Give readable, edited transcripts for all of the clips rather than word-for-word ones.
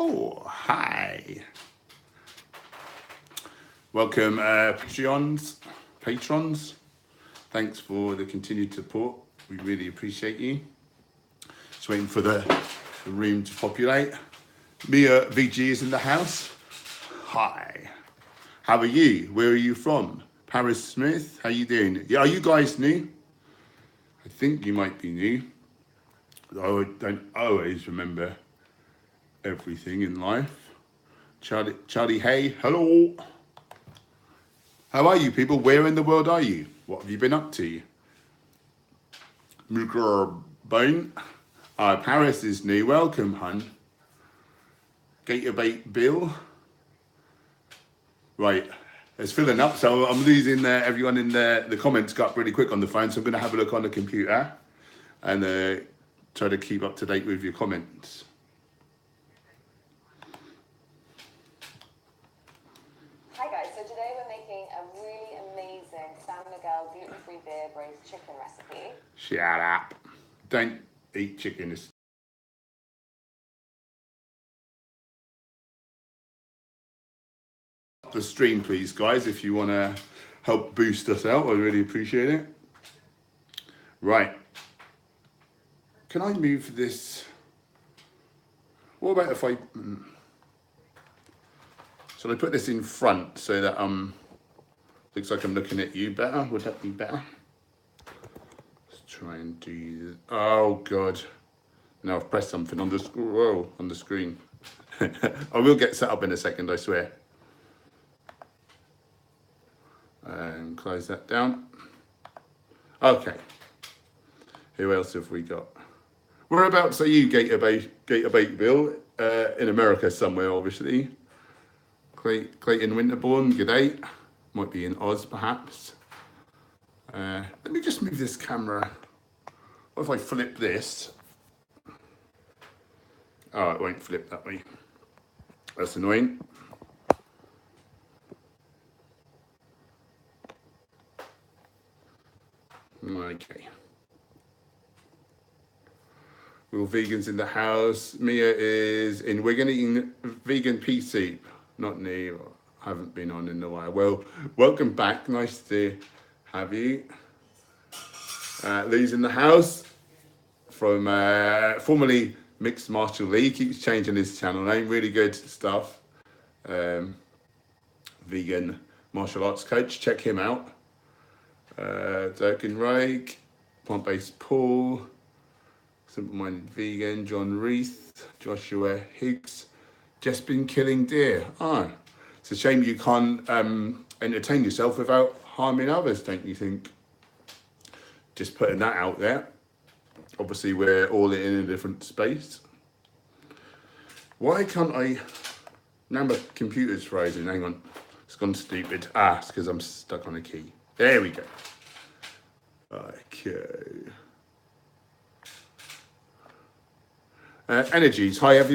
Oh, hi. Welcome, patrons. Thanks for the continued support. We really appreciate you. Just waiting for the room to populate. Mia VG is in the house. Hi. How are you? Where are you from? Paris Smith, how you doing? Yeah, are you guys new? I think you might be new. I don't always remember everything in life. Charlie, hey, hello. How are you people? Where in the world are you? What have you been up to? Bone. Paris is new. Welcome, hun. Gator-bait Bill. Right, it's filling up, so I'm losing everyone in the comments got really quick on the phone, so I'm going to have a look on the computer and try to keep up to date with your comments. Hi guys, so today we're making a really amazing San Miguel gluten-free beer braised chicken recipe. Shut up. Don't eat chicken. The stream, please, guys, if you want to help boost us out. I really appreciate it. Right. Can I move this? What about if I... Shall I put this in front so that looks like I'm looking at you better? Would that be better? Let's try and do... Oh, God. Now I've pressed something on the screen. I will get set up in a second, I swear. And close that down. Okay. Who else have we got? Whereabouts are you, Gator-bait Bill? In America somewhere, obviously. Clayton Winterbourne, g'day. Might be in Oz, perhaps. Let me just move this camera. What if I flip this? Oh, it won't flip that way. That's annoying. Okay. We're all vegans in the house. Mia is in Wigan eating vegan pea soup. Not new. Haven't been on in a while. Well, welcome back. Nice to have you. Lee's in the house from formerly Mixed Martial Lee. Keeps changing his channel name. Really good stuff. Vegan martial arts coach. Check him out. Dirk and Reich, plant-based Paul, simple-minded vegan, John Reith, Joshua Higgs, just been killing deer. It's a shame you can't entertain yourself without harming others, don't you think? Just putting that out there. Obviously, we're all in a different space. Why can't I... Now my computer's frozen, hang on. It's gone stupid. It's because I'm stuck on a key. There we go. Okay. Energies. Hi, have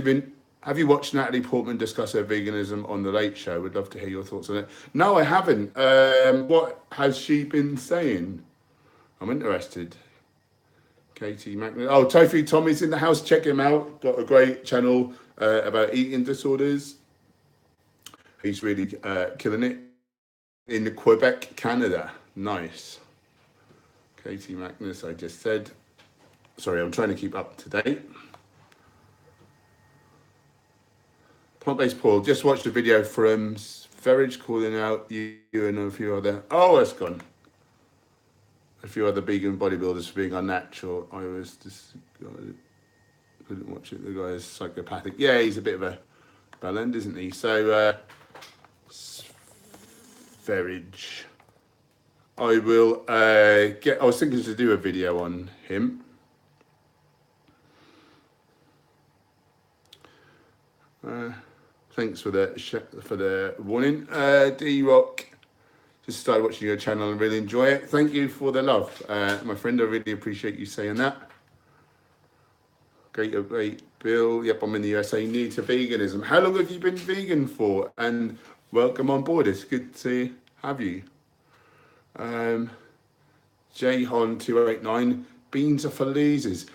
you watched Natalie Portman discuss her veganism on The Late Show? Would love to hear your thoughts on it. No, I haven't. What has she been saying? I'm interested. Katie Magnus. Oh, Tofu Tommy's in the house. Check him out. Got a great channel about eating disorders. He's really killing it. In Quebec, Canada. Nice. Katie Magnus, I just said. Sorry, I'm trying to keep up to date. Plant-based Paul, just watched a video from Ferridge calling out you and a few other... Oh, it's gone. A few other vegan bodybuilders for being unnatural. I was just... couldn't watch it. The guy is psychopathic. Yeah, he's a bit of a bellend, isn't he? So, Ferridge... I will I was thinking to do a video on him. Thanks for the warning. D-Rock, just started watching your channel and really enjoy it. Thank you for the love, my friend. I really appreciate you saying that. Great, Bill. Yep, I'm in the USA. New to veganism. How long have you been vegan for? And welcome on board. It's good to have you. Jayhon289, beans are for losers.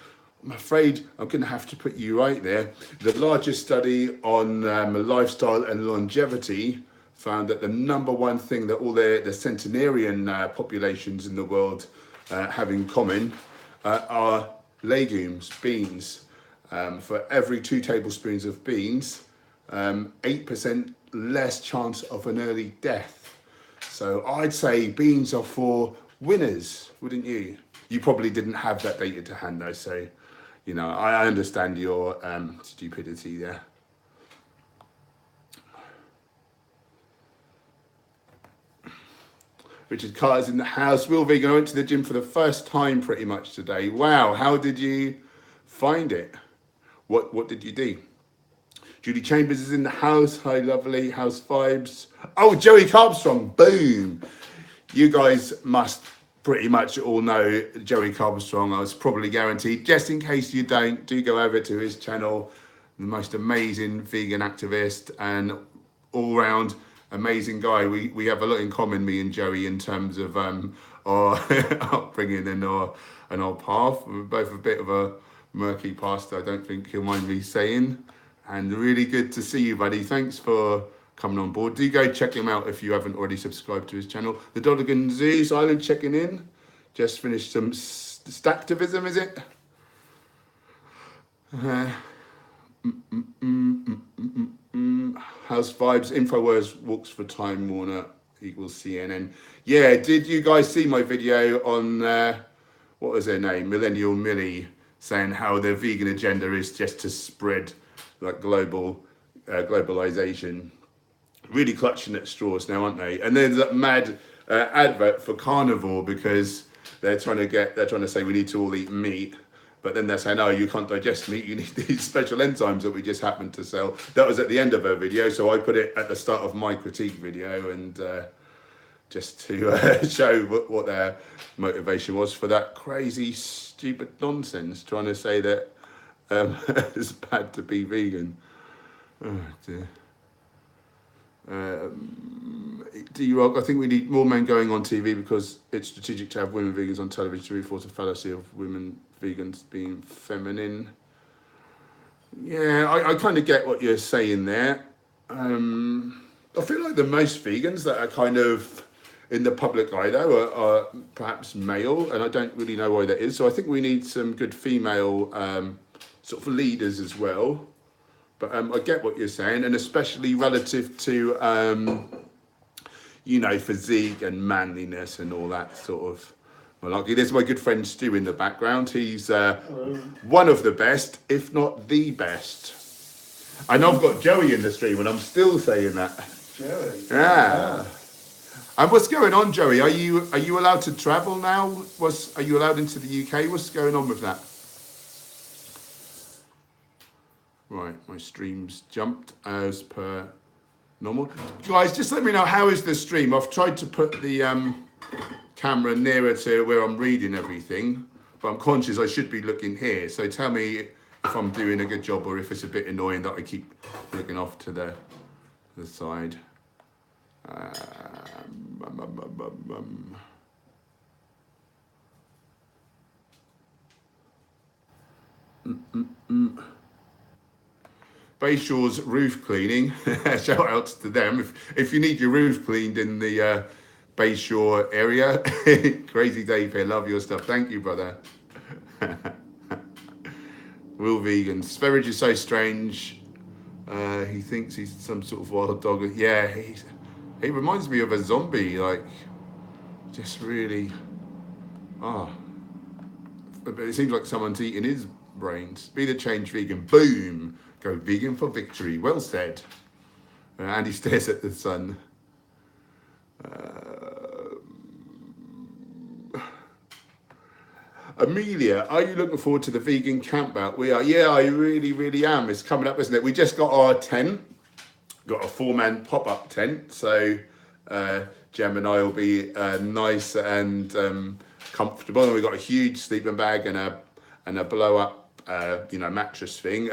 I'm afraid I'm going to have to put you right there. The largest study on lifestyle and longevity found that the number one thing that all the centenarian populations in the world have in common are legumes, beans. For every 2 tablespoons of beans, 8% less chance of an early death. So I'd say beans are for winners, wouldn't you? You probably didn't have that data to hand though, so you know, I understand your stupidity there. Richard Carter's in the house. Will Vegan, I went to the gym for the first time pretty much today. Wow, how did you find it? What did you do? Judy Chambers is in the house. Hi, lovely. House vibes. Oh, Joey Carbstrong. Boom. You guys must pretty much all know Joey Carbstrong. I was probably guaranteed. Just in case you don't, do go over to his channel. The most amazing vegan activist and all-round amazing guy. We have a lot in common, me and Joey, in terms of our upbringing and our path. We're both a bit of a murky past, I don't think he'll mind me saying. And really good to see you, buddy. Thanks for coming on board. Do go check him out if you haven't already subscribed to his channel. The Donegan Zoo Island checking in. Just finished some Activism, is it? House vibes. Infowars walks for Time Warner equals CNN. Yeah, did you guys see my video on what was her name? Millennial Millie, saying how the vegan agenda is just to spread like globalization. Really clutching at straws now, aren't they? And there's that mad advert for carnivore because they're trying to say we need to all eat meat, but then they're saying, oh, you can't digest meat, you need these special enzymes that we just happen to sell. That was at the end of her video, so I put it at the start of my critique video, and just to show what their motivation was for that crazy, stupid nonsense, trying to say that it's bad to be vegan. Oh dear. D-Rock, I think we need more men going on TV because it's strategic to have women vegans on television to reinforce the fallacy of women vegans being feminine. Yeah, I kind of get what you're saying there. I feel like the most vegans that are kind of in the public eye though are perhaps male, and I don't really know why that is. So I think we need some good female sort of leaders as well. But I get what you're saying, and especially relative to, you know, physique and manliness and all that sort of malarkey. There's my good friend Stu in the background. He's one of the best, if not the best. I know I've got Joey in the stream, and I'm still saying that. Joey? Yeah. And what's going on, Joey? Are you allowed to travel now? Are you allowed into the UK? What's going on with that? Right, my stream's jumped as per normal. Guys, just let me know, how is the stream? I've tried to put the camera nearer to where I'm reading everything, but I'm conscious I should be looking here. So tell me if I'm doing a good job or if it's a bit annoying that I keep looking off to the side. Bayshaw's roof cleaning. Shout outs to them. If you need your roof cleaned in the Bayshaw area. Crazy Dave here. Love your stuff. Thank you, brother. Real vegan. Sperridge is so strange. He thinks he's some sort of wild dog. Yeah, he reminds me of a zombie. Like, just really. But it seems like someone's eating his brains. Be the change vegan. Boom. Go vegan for victory. Well said. Andy stares at the sun. Amelia, are you looking forward to the vegan camp out? We are. Yeah, I really, really am. It's coming up, isn't it? We just got our tent. Got a 4-man pop-up tent. So Jem and I will be nice and comfortable. And we've got a huge sleeping bag and a blow-up mattress thing,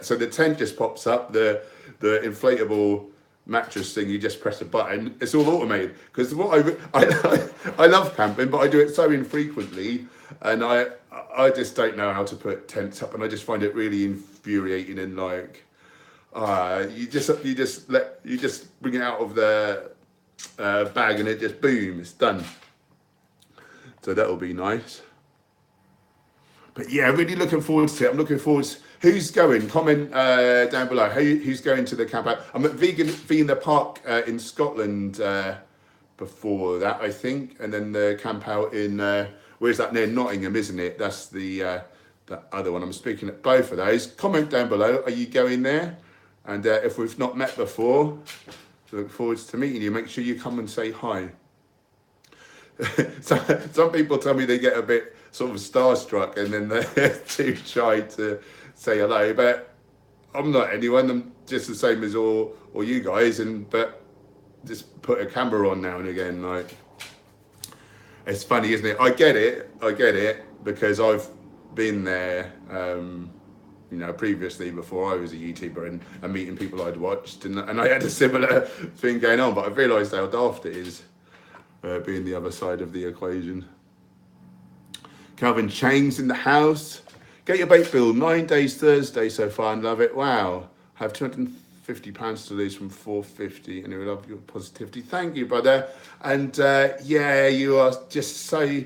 so the tent just pops up, the inflatable mattress thing, you just press a button, it's all automated. Because what I love camping, but I do it so infrequently. And I just don't know how to put tents up, and I just find it really infuriating and like, you just bring it out of the bag and it just boom, it's done. So that'll be nice. But yeah, really looking forward to it. I'm looking forward to who's going. Comment down below. Who's going to the camp out? I'm at Vegan Park in Scotland before that, I think, and then the camp out in where's that, near Nottingham, isn't it? That's the other one. I'm speaking at both of those. Comment down below. Are you going there? And if we've not met before, look forward to meeting you. Make sure you come and say hi. Some people tell me they get a bit sort of starstruck and then they're too shy to say hello, but I'm not anyone. I'm just the same as all you guys, but just put a camera on now and again. Like, it's funny, isn't it? I get it because I've been there previously before I was a YouTuber and meeting people I'd watched, and I had a similar thing going on, but I've realised how daft it is being the other side of the equation. Calvin Chang's in the house. Get your bait bill, 9 days Thursday so far and love it. Wow. I have £250 to lose from 450 and I love your positivity. Thank you, brother. And yeah, you are just so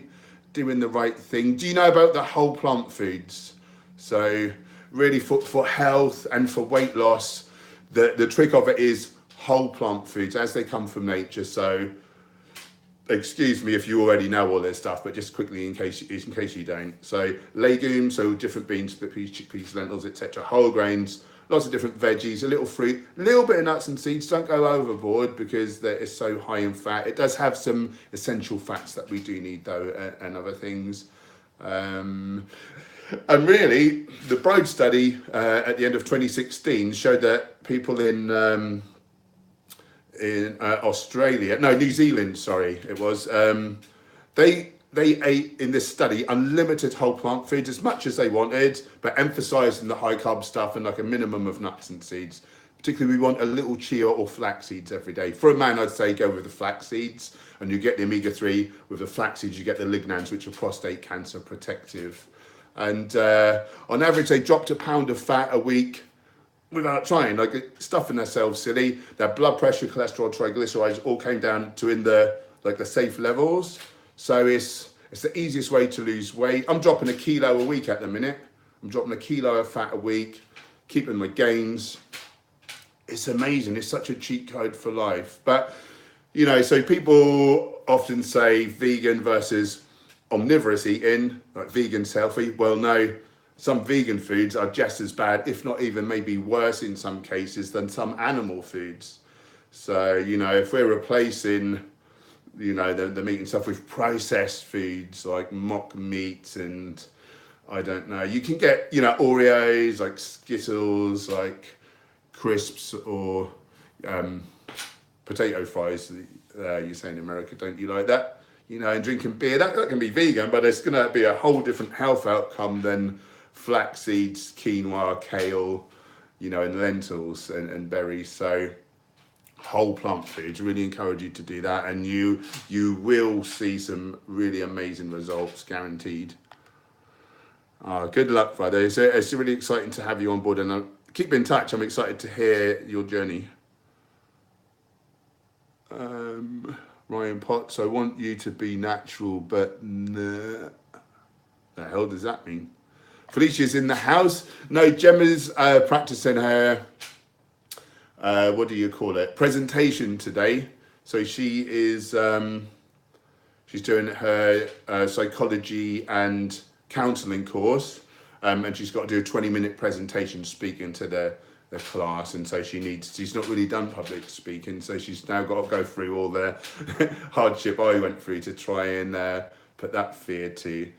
doing the right thing. Do you know about the whole plant foods? So really for health and for weight loss, the trick of it is whole plant foods as they come from nature. So excuse me if you already know all this stuff, but just quickly in case you don't. So legumes, so different beans, split peas, chickpeas, lentils, etc. Whole grains, lots of different veggies, a little fruit, a little bit of nuts and seeds. Don't go overboard because it's so high in fat. It does have some essential fats that we do need though, and other things. And really, the Broad study at the end of 2016 showed that people in New Zealand, sorry, it was, they ate in this study unlimited whole plant foods as much as they wanted, but emphasizing the high carb stuff and like a minimum of nuts and seeds. Particularly, we want a little chia or flax seeds every day. For a man, I'd say go with the flax seeds, and you get the omega-3. With the flax seeds, you get the lignans, which are prostate cancer protective. And on average, they dropped a pound of fat a week without trying, like stuffing themselves silly. Their blood pressure, cholesterol, triglycerides all came down to in the safe levels. So it's the easiest way to lose weight. I'm dropping a kilo a week at the minute. I'm dropping a kilo of fat a week, keeping my gains. It's amazing. It's such a cheat code for life. But, so people often say vegan versus omnivorous eating, like vegan's healthy. Well, no. Some vegan foods are just as bad, if not even maybe worse in some cases than some animal foods. So, if we're replacing, the meat and stuff with processed foods like mock meat and I don't know, you can get, Oreos, like Skittles, like crisps or potato fries, you say in America, don't you like that? And drinking beer, that can be vegan, but it's going to be a whole different health outcome than flax seeds, quinoa, kale, and lentils and berries. So whole plant foods, really encourage you to do that, and you will see some really amazing results, guaranteed. Good luck, brother. It's really exciting to have you on board, and keep in touch. I'm excited to hear your journey. Ryan Potts, I want you to be natural, but nah. The hell does that mean? Felicia's in the house. No, Gemma's practicing her, what do you call it, presentation today. So she is, she's doing her psychology and counselling course, and she's got to do a 20-minute presentation speaking to the class, and so she's not really done public speaking, so she's now got to go through all the hardship I went through to try and put that fear to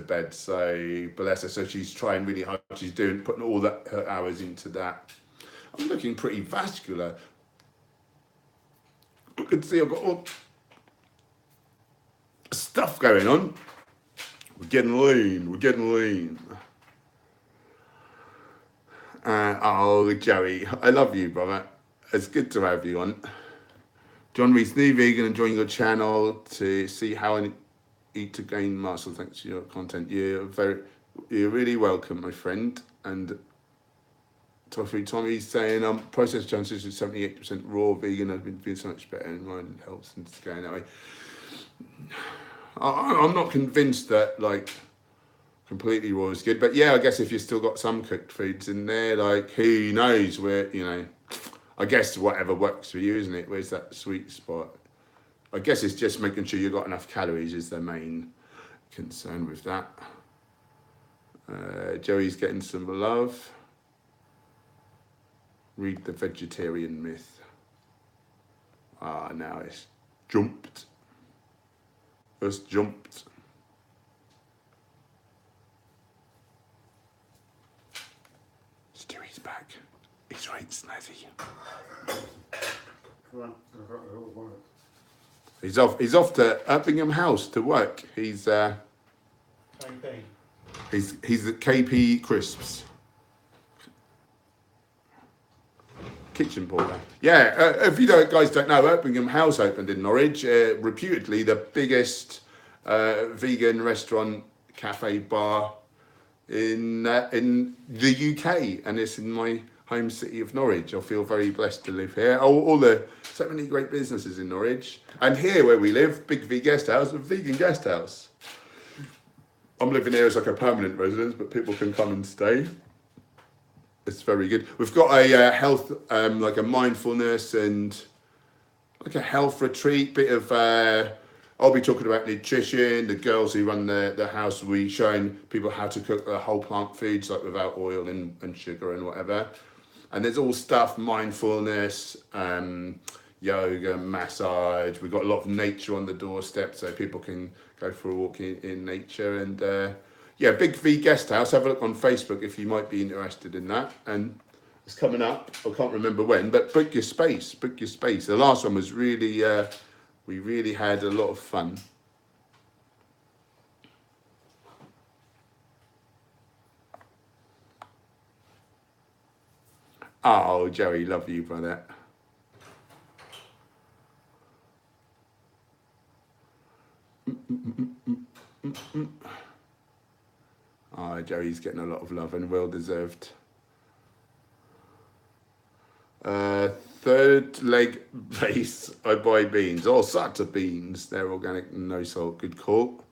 bed. So bless her. So she's trying really hard. She's putting all her hours into that. I'm looking pretty vascular. You can see I've got all stuff going on. We're getting lean. Oh, Joey, I love you, brother. It's good to have you on. John Reese, new vegan, enjoying your channel to see how eat to gain muscle. Thanks for your content. You're really welcome, my friend. And Tommy's saying, processed transition 78% raw vegan. I've been feeling so much better and mine helps and it's going that way. I'm not convinced that like completely raw is good, but yeah, I guess if you've still got some cooked foods in there, like who knows where, you know, I guess whatever works for you, isn't it? Where's that sweet spot? I guess it's just making sure you've got enough calories is the main concern with that. Joey's getting some love. Read the vegetarian myth. Now it's jumped. It's jumped. Stewie's back. He's right, Snazzy. He's off to Uppingham House to work. He's at KP Crisps. Kitchen porter. Yeah, if you guys don't know, Uppingham House opened in Norwich, reputedly the biggest vegan restaurant, cafe, bar in the UK, and it's in my home city of Norwich. I feel very blessed to live here. So many great businesses in Norwich, and here where we live, Big V Guest House, a vegan guest house. I'm living here as like a permanent residence, but people can come and stay. It's very good. We've got a health, like a mindfulness and like a health retreat, bit of, I'll be talking about nutrition. The girls who run the house will be showing people how to cook the whole plant foods, like without oil and sugar and whatever. And there's all stuff, mindfulness, yoga, massage. We've got a lot of nature on the doorstep so people can go for a walk in nature. And yeah, Big V Guest House. Have a look on Facebook if you might be interested in that. And it's coming up. I can't remember when, but book your space. Book your space. The last one was really, we really had a lot of fun. Oh, Joey, love you, brother. Oh, Joey's getting a lot of love and well deserved. Third leg base, I buy beans. Oh, such a beans. They're organic and no salt. Good call.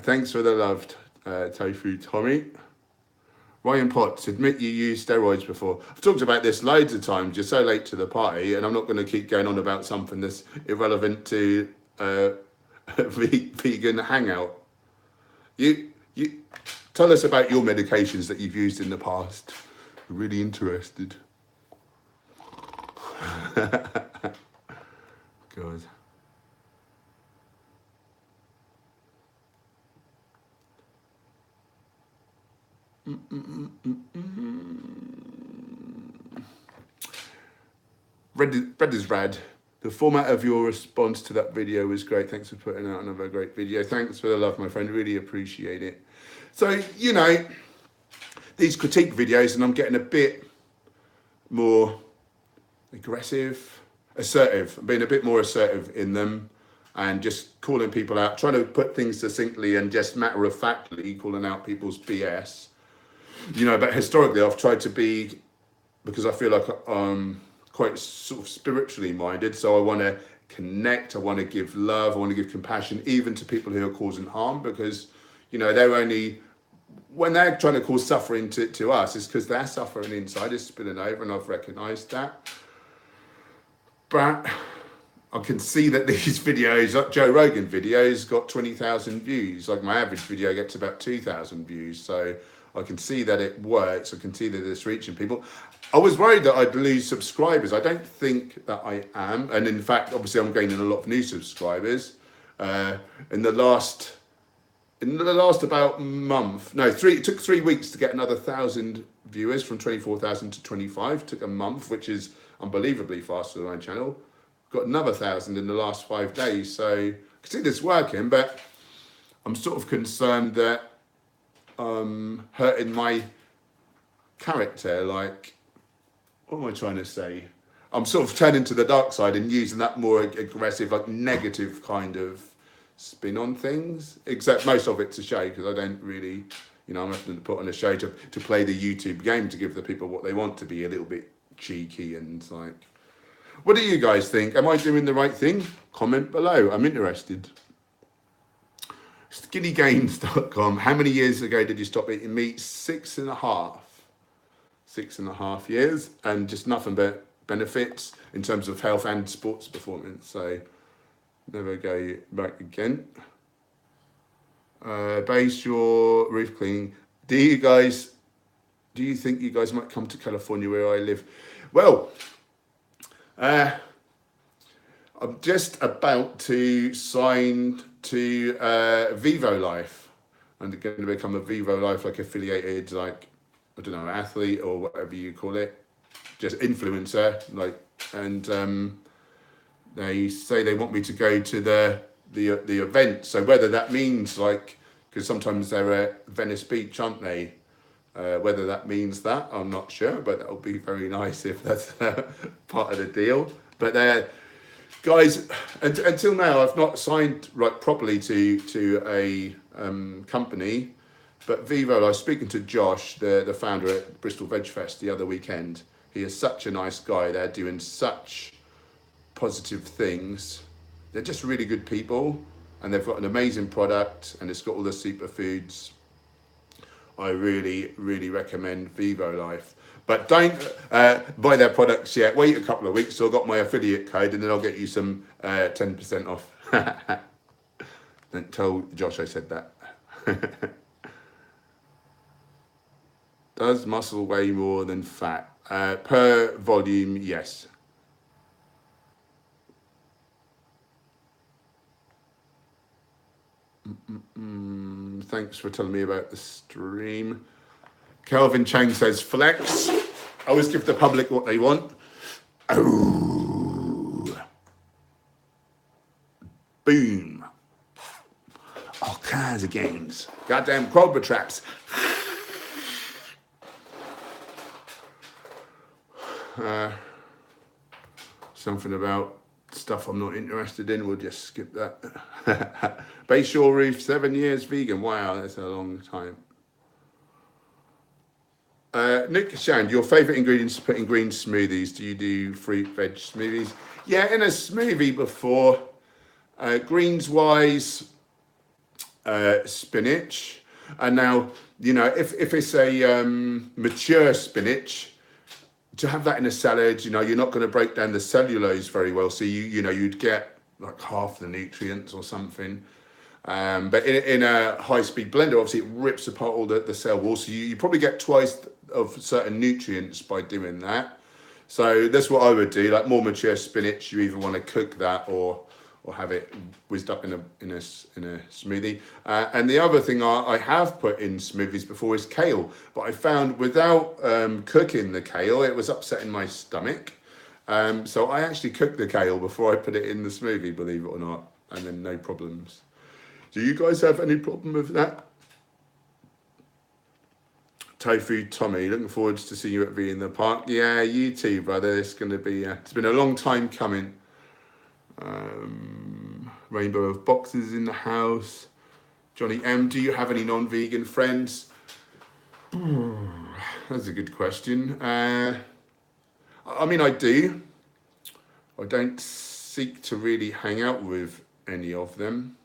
Thanks for the love, Tofu Tommy. Ryan Potts, admit you used steroids before. I've talked about this loads of times. You're so late to the party, and I'm not going to keep going on about something that's irrelevant to vegan Hangout. You tell us about your medications that you've used in the past. We're really interested. God. Bread is rad. The format of your response to that video was great. Thanks for putting out another great video. Thanks for the love, my friend. Really appreciate it. So, you know, these critique videos, and I'm getting a bit more aggressive, assertive. I'm being a bit more assertive in them and just calling people out, trying to put things succinctly and just matter-of-factly calling out people's BS. You know, but historically I've tried to be, because I feel like I'm quite sort of spiritually minded, so I want to connect, I want to give love, I want to give compassion even to people who are causing harm, because, you know, they're only, when they're trying to cause suffering to us, it's because they're suffering inside, it's spilling over, and I've recognised that. But I can see that these videos, like Joe Rogan videos, got 20,000 views. Like my average video gets about 2,000 views. So I can see that it works. I can see that it's reaching people. I was worried that I'd lose subscribers. I don't think that I am. And in fact, obviously I'm gaining a lot of new subscribers. In the last about month, no, it took 3 weeks to get another 1,000 viewers, from 24,000 to 25. It took a month, which is unbelievably faster than my channel. Got another 1,000 in the last 5 days. So I can see this working, but I'm sort of concerned that hurting my character. Like, what am I trying to say? I'm sort of turning to the dark side and using that more aggressive, like negative kind of spin on things, except most of it's a show, because I don't really, you know, I'm having to put on a show to play the YouTube game, to give the people what they want, to be a little bit cheeky and like, what do you guys think? Am I doing the right thing? Comment below, I'm interested. Skinnygains.com. How many years ago did you stop eating meat? 6.5. 6.5 years, and just nothing but benefits in terms of health and sports performance. So never go back again. Base your roof cleaning. Do you think you guys might come to California where I live? Well, I'm just about to sign to Vivo Life. I'm going to become a Vivo Life, like affiliated, like, I don't know, athlete or whatever you call it, just influencer, like, and they say they want me to go to the event. So whether that means, like, because sometimes they're at Venice Beach, aren't they? Whether that means that, I'm not sure, but that would be very nice if that's part of the deal. But guys, until now, I've not signed like properly to a company. But Vivo, I was speaking to Josh, the founder at Bristol Veg Fest the other weekend. He is such a nice guy. They're doing such positive things. They're just really good people, and they've got an amazing product, and it's got all the superfoods. I really, really recommend Vivo Life. But don't buy their products yet. Wait a couple of weeks, so I've got my affiliate code, and then I'll get you some 10% off. Don't tell Josh I said that. Does muscle weigh more than fat? Per volume, yes. Thanks for telling me about the stream. Kelvin Chang says, flex. Always give the public what they want. Oh. Boom. All kinds of games. Goddamn cobra traps. Something about stuff I'm not interested in, we'll just skip that. Bayshore Roof, 7 years vegan. Wow, that's a long time. Nick Shand, your favourite ingredients to put in green smoothies? Do you do fruit, veg smoothies? Yeah, in a smoothie before. Greens wise, spinach. And now, you know, if it's a mature spinach, to have that in a salad, you know, you're not going to break down the cellulose very well. So you know, you'd get like half the nutrients or something. But in a high-speed blender, obviously it rips apart all the cell walls. So you probably get twice of certain nutrients by doing that. So that's what I would do. Like more mature spinach, you either want to cook that or have it whizzed up in a smoothie. And the other thing I have put in smoothies before is kale. But I found without cooking the kale, it was upsetting my stomach. So I actually cooked the kale before I put it in the smoothie, believe it or not, and then no problems. Do you guys have any problem with that? Tofu Tommy, looking forward to seeing you at V in the Park. Yeah, you too, brother. It's going to be, it's been a long time coming. Rainbow of boxes in the house. Johnny M, do you have any non-vegan friends? That's a good question. I mean, I do. I don't seek to really hang out with any of them.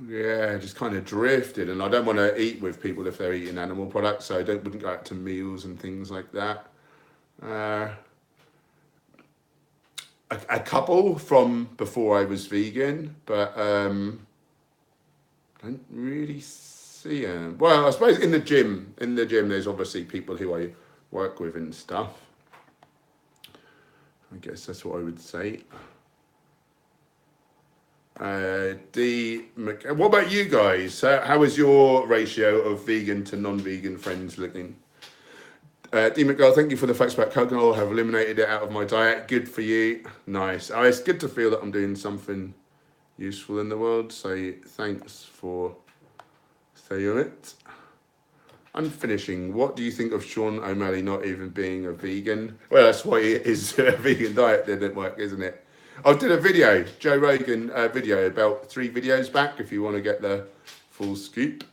Yeah, just kind of drifted, and I don't want to eat with people if they're eating animal products, so I wouldn't go out to meals and things like that. A couple from before I was vegan, but don't really see them. Well, I suppose in the gym, there's obviously people who I work with and stuff. I guess that's what I would say. What about you guys? How is your ratio of vegan to non-vegan friends looking? D. McGill, thank you for the facts about coconut oil. Have eliminated it out of my diet. Good for you. Nice. Oh, it's good to feel that I'm doing something useful in the world. So thanks for saying it. I'm finishing. What do you think of Sean O'Malley not even being a vegan? Well, that's why his vegan diet didn't work, isn't it? I did a video, Joe Rogan video about 3 videos back if you want to get the full scoop.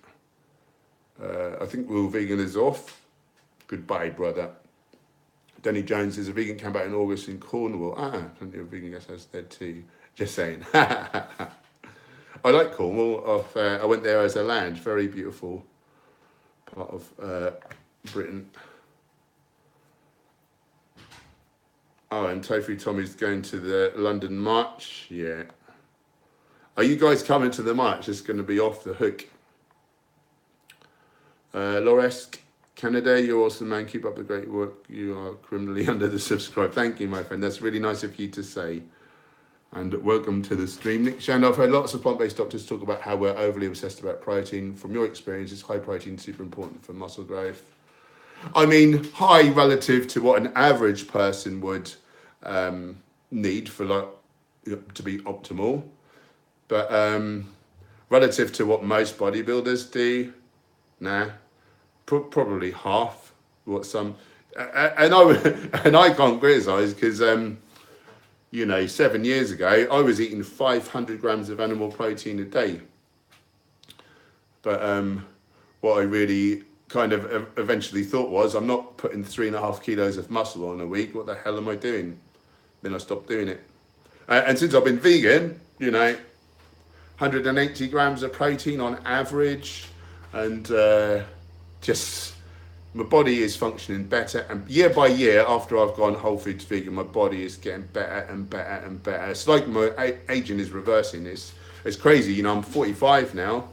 I think Real Vegan is off. Goodbye, brother. Danny Jones is a vegan camp out in August in Cornwall. Plenty of vegan guests there too. Just saying. I like Cornwall. I went there as a land. Very beautiful part of Britain. Oh, and Tofu Tommy's going to the London March. Yeah. Are you guys coming to the march? It's going to be off the hook. Loresk, Canada, you're awesome, man. Keep up the great work. You are criminally under the subscribe. Thank you, my friend. That's really nice of you to say. And welcome to the stream. Nick Shand, I've heard lots of plant-based doctors talk about how we're overly obsessed about protein. From your experience, is high protein super important for muscle growth? I mean, high relative to what an average person would need for to be optimal. But relative to what most bodybuilders do, nah. Probably half what some, and I can't criticise because 7 years ago I was eating 500 grams of animal protein a day. But what I really kind of eventually thought was, I'm not putting 3.5 kilos of muscle on a week. What the hell am I doing? Then I stopped doing it. And since I've been vegan, 180 grams of protein on average, and just my body is functioning better, and year by year after I've gone whole foods vegan, my body is getting better and better and better. It's like my aging is reversing. It's crazy. I'm 45 now,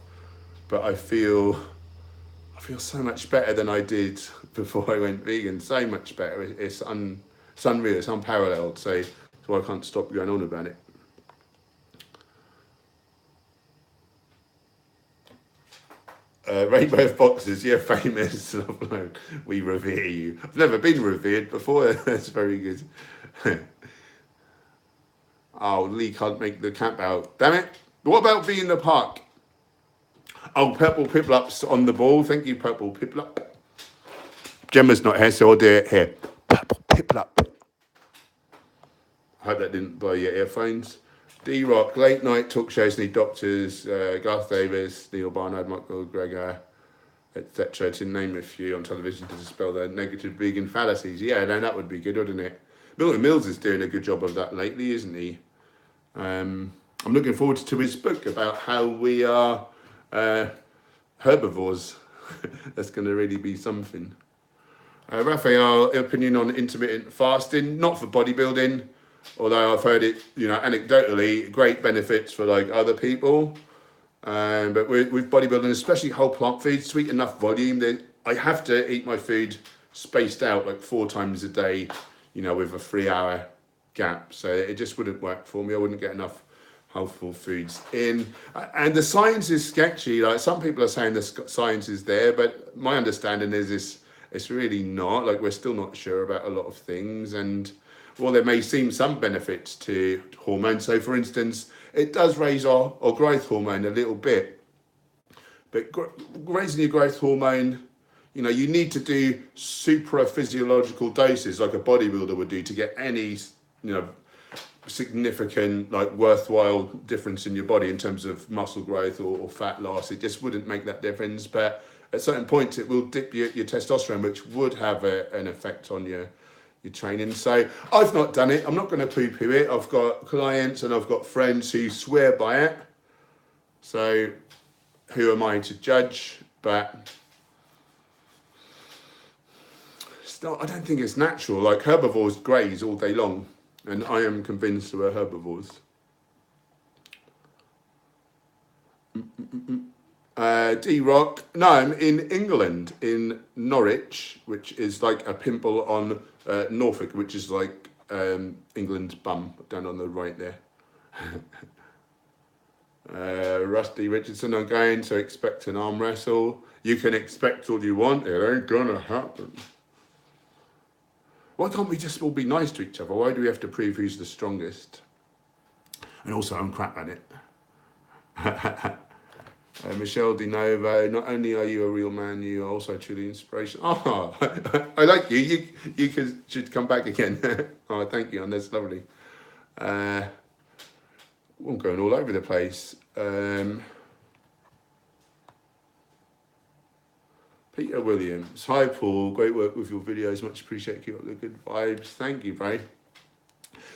but I feel so much better than I did before I went vegan. So much better. It's unreal. It's unparalleled. So I can't stop going on about it. Rainbow Foxes, you're famous. We revere you. I've never been revered before. That's very good. Oh, Lee can't make the camp out. Damn it. What about being in the park? Oh, Purple Piplup's on the ball. Thank you, Purple Piplup. Gemma's not here, so I'll do it here. Purple Piplup. I hope that didn't blow your earphones. D-Rock, late night talk shows need doctors, Garth Davis, Neil Barnard, Michael Greger, etc. to name a few on television to dispel the negative vegan fallacies. Yeah, no, that would be good, wouldn't it? Milton Mills is doing a good job of that lately, isn't he? I'm looking forward to his book about how we are herbivores. That's going to really be something. Raphael, opinion on intermittent fasting, not for bodybuilding. Although I've heard it, anecdotally, great benefits for other people. But with bodybuilding, especially whole plant foods, sweet enough volume, I have to eat my food spaced out 4 times a day, with a 3-hour gap. So it just wouldn't work for me. I wouldn't get enough healthful foods in. And the science is sketchy. Some people are saying the science is there, but my understanding is it's really not. We're still not sure about a lot of things. And well, there may seem some benefits to hormones. So, for instance, it does raise our growth hormone a little bit. But raising your growth hormone, you need to do supraphysiological doses like a bodybuilder would do to get any, significant, worthwhile difference in your body in terms of muscle growth or fat loss. It just wouldn't make that difference. But at certain points, it will dip your testosterone, which would have an effect on your training. So I've not done it. I'm not going to poo-poo it. I've got clients and I've got friends who swear by it. So who am I to judge? But still, I don't think it's natural. Herbivores graze all day long, and I am convinced we're herbivores. D-Rock, no, I'm in England, in Norwich, which is a pimple on Norfolk, which is England's bum, down on the right there. Rusty Richardson, I'm going to expect an arm wrestle. You can expect all you want, it ain't gonna happen. Why can't we just all be nice to each other? Why do we have to prove who's the strongest? And also, I'm crap at it. Michelle De Novo, not only are you a real man, you are also truly inspirational. Oh, I like you. You should come back again. Oh, thank you, and that's lovely. I'm going all over the place. Peter Williams. Hi, Paul. Great work with your videos. Much appreciated. Keep up the good vibes. Thank you, Bray.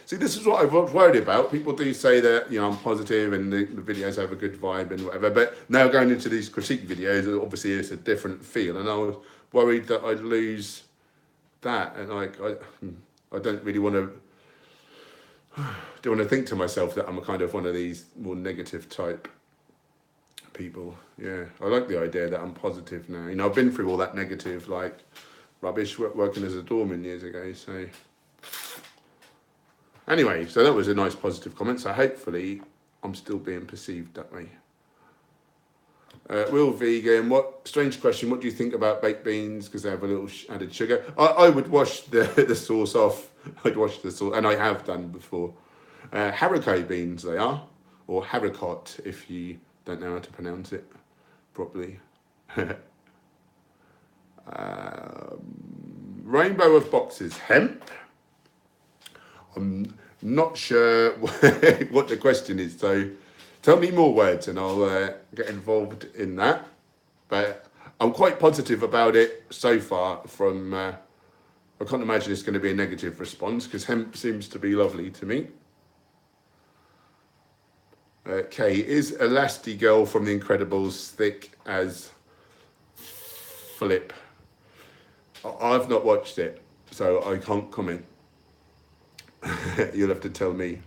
See, this is what I was worried about. People do say that, you know, I'm positive and the videos have a good vibe and whatever. But now going into these critique videos, obviously it's a different feel. And I was worried that I'd lose that. And like, I don't really want to think to myself that I'm a kind of one of these more negative type people. Yeah, I like the idea that I'm positive now. You know, I've been through all that negative, like, rubbish working as a doorman years ago. So anyway, so that was a nice positive comment. So hopefully I'm still being perceived that way. Will Vegan, strange question, what do you think about baked beans because they have a little added sugar? I would wash the sauce off. I'd wash the sauce, and I have done before. Haricot beans they are, or haricot if you don't know how to pronounce it properly. Rainbow of boxes, hemp. I'm not sure what the question is, so tell me more words and I'll get involved in that. But I'm quite positive about it so far from, I can't imagine it's going to be a negative response because hemp seems to be lovely to me. Kay, is Elastigirl from The Incredibles thick as Flip? I've not watched it, so I can't comment. You'll have to tell me.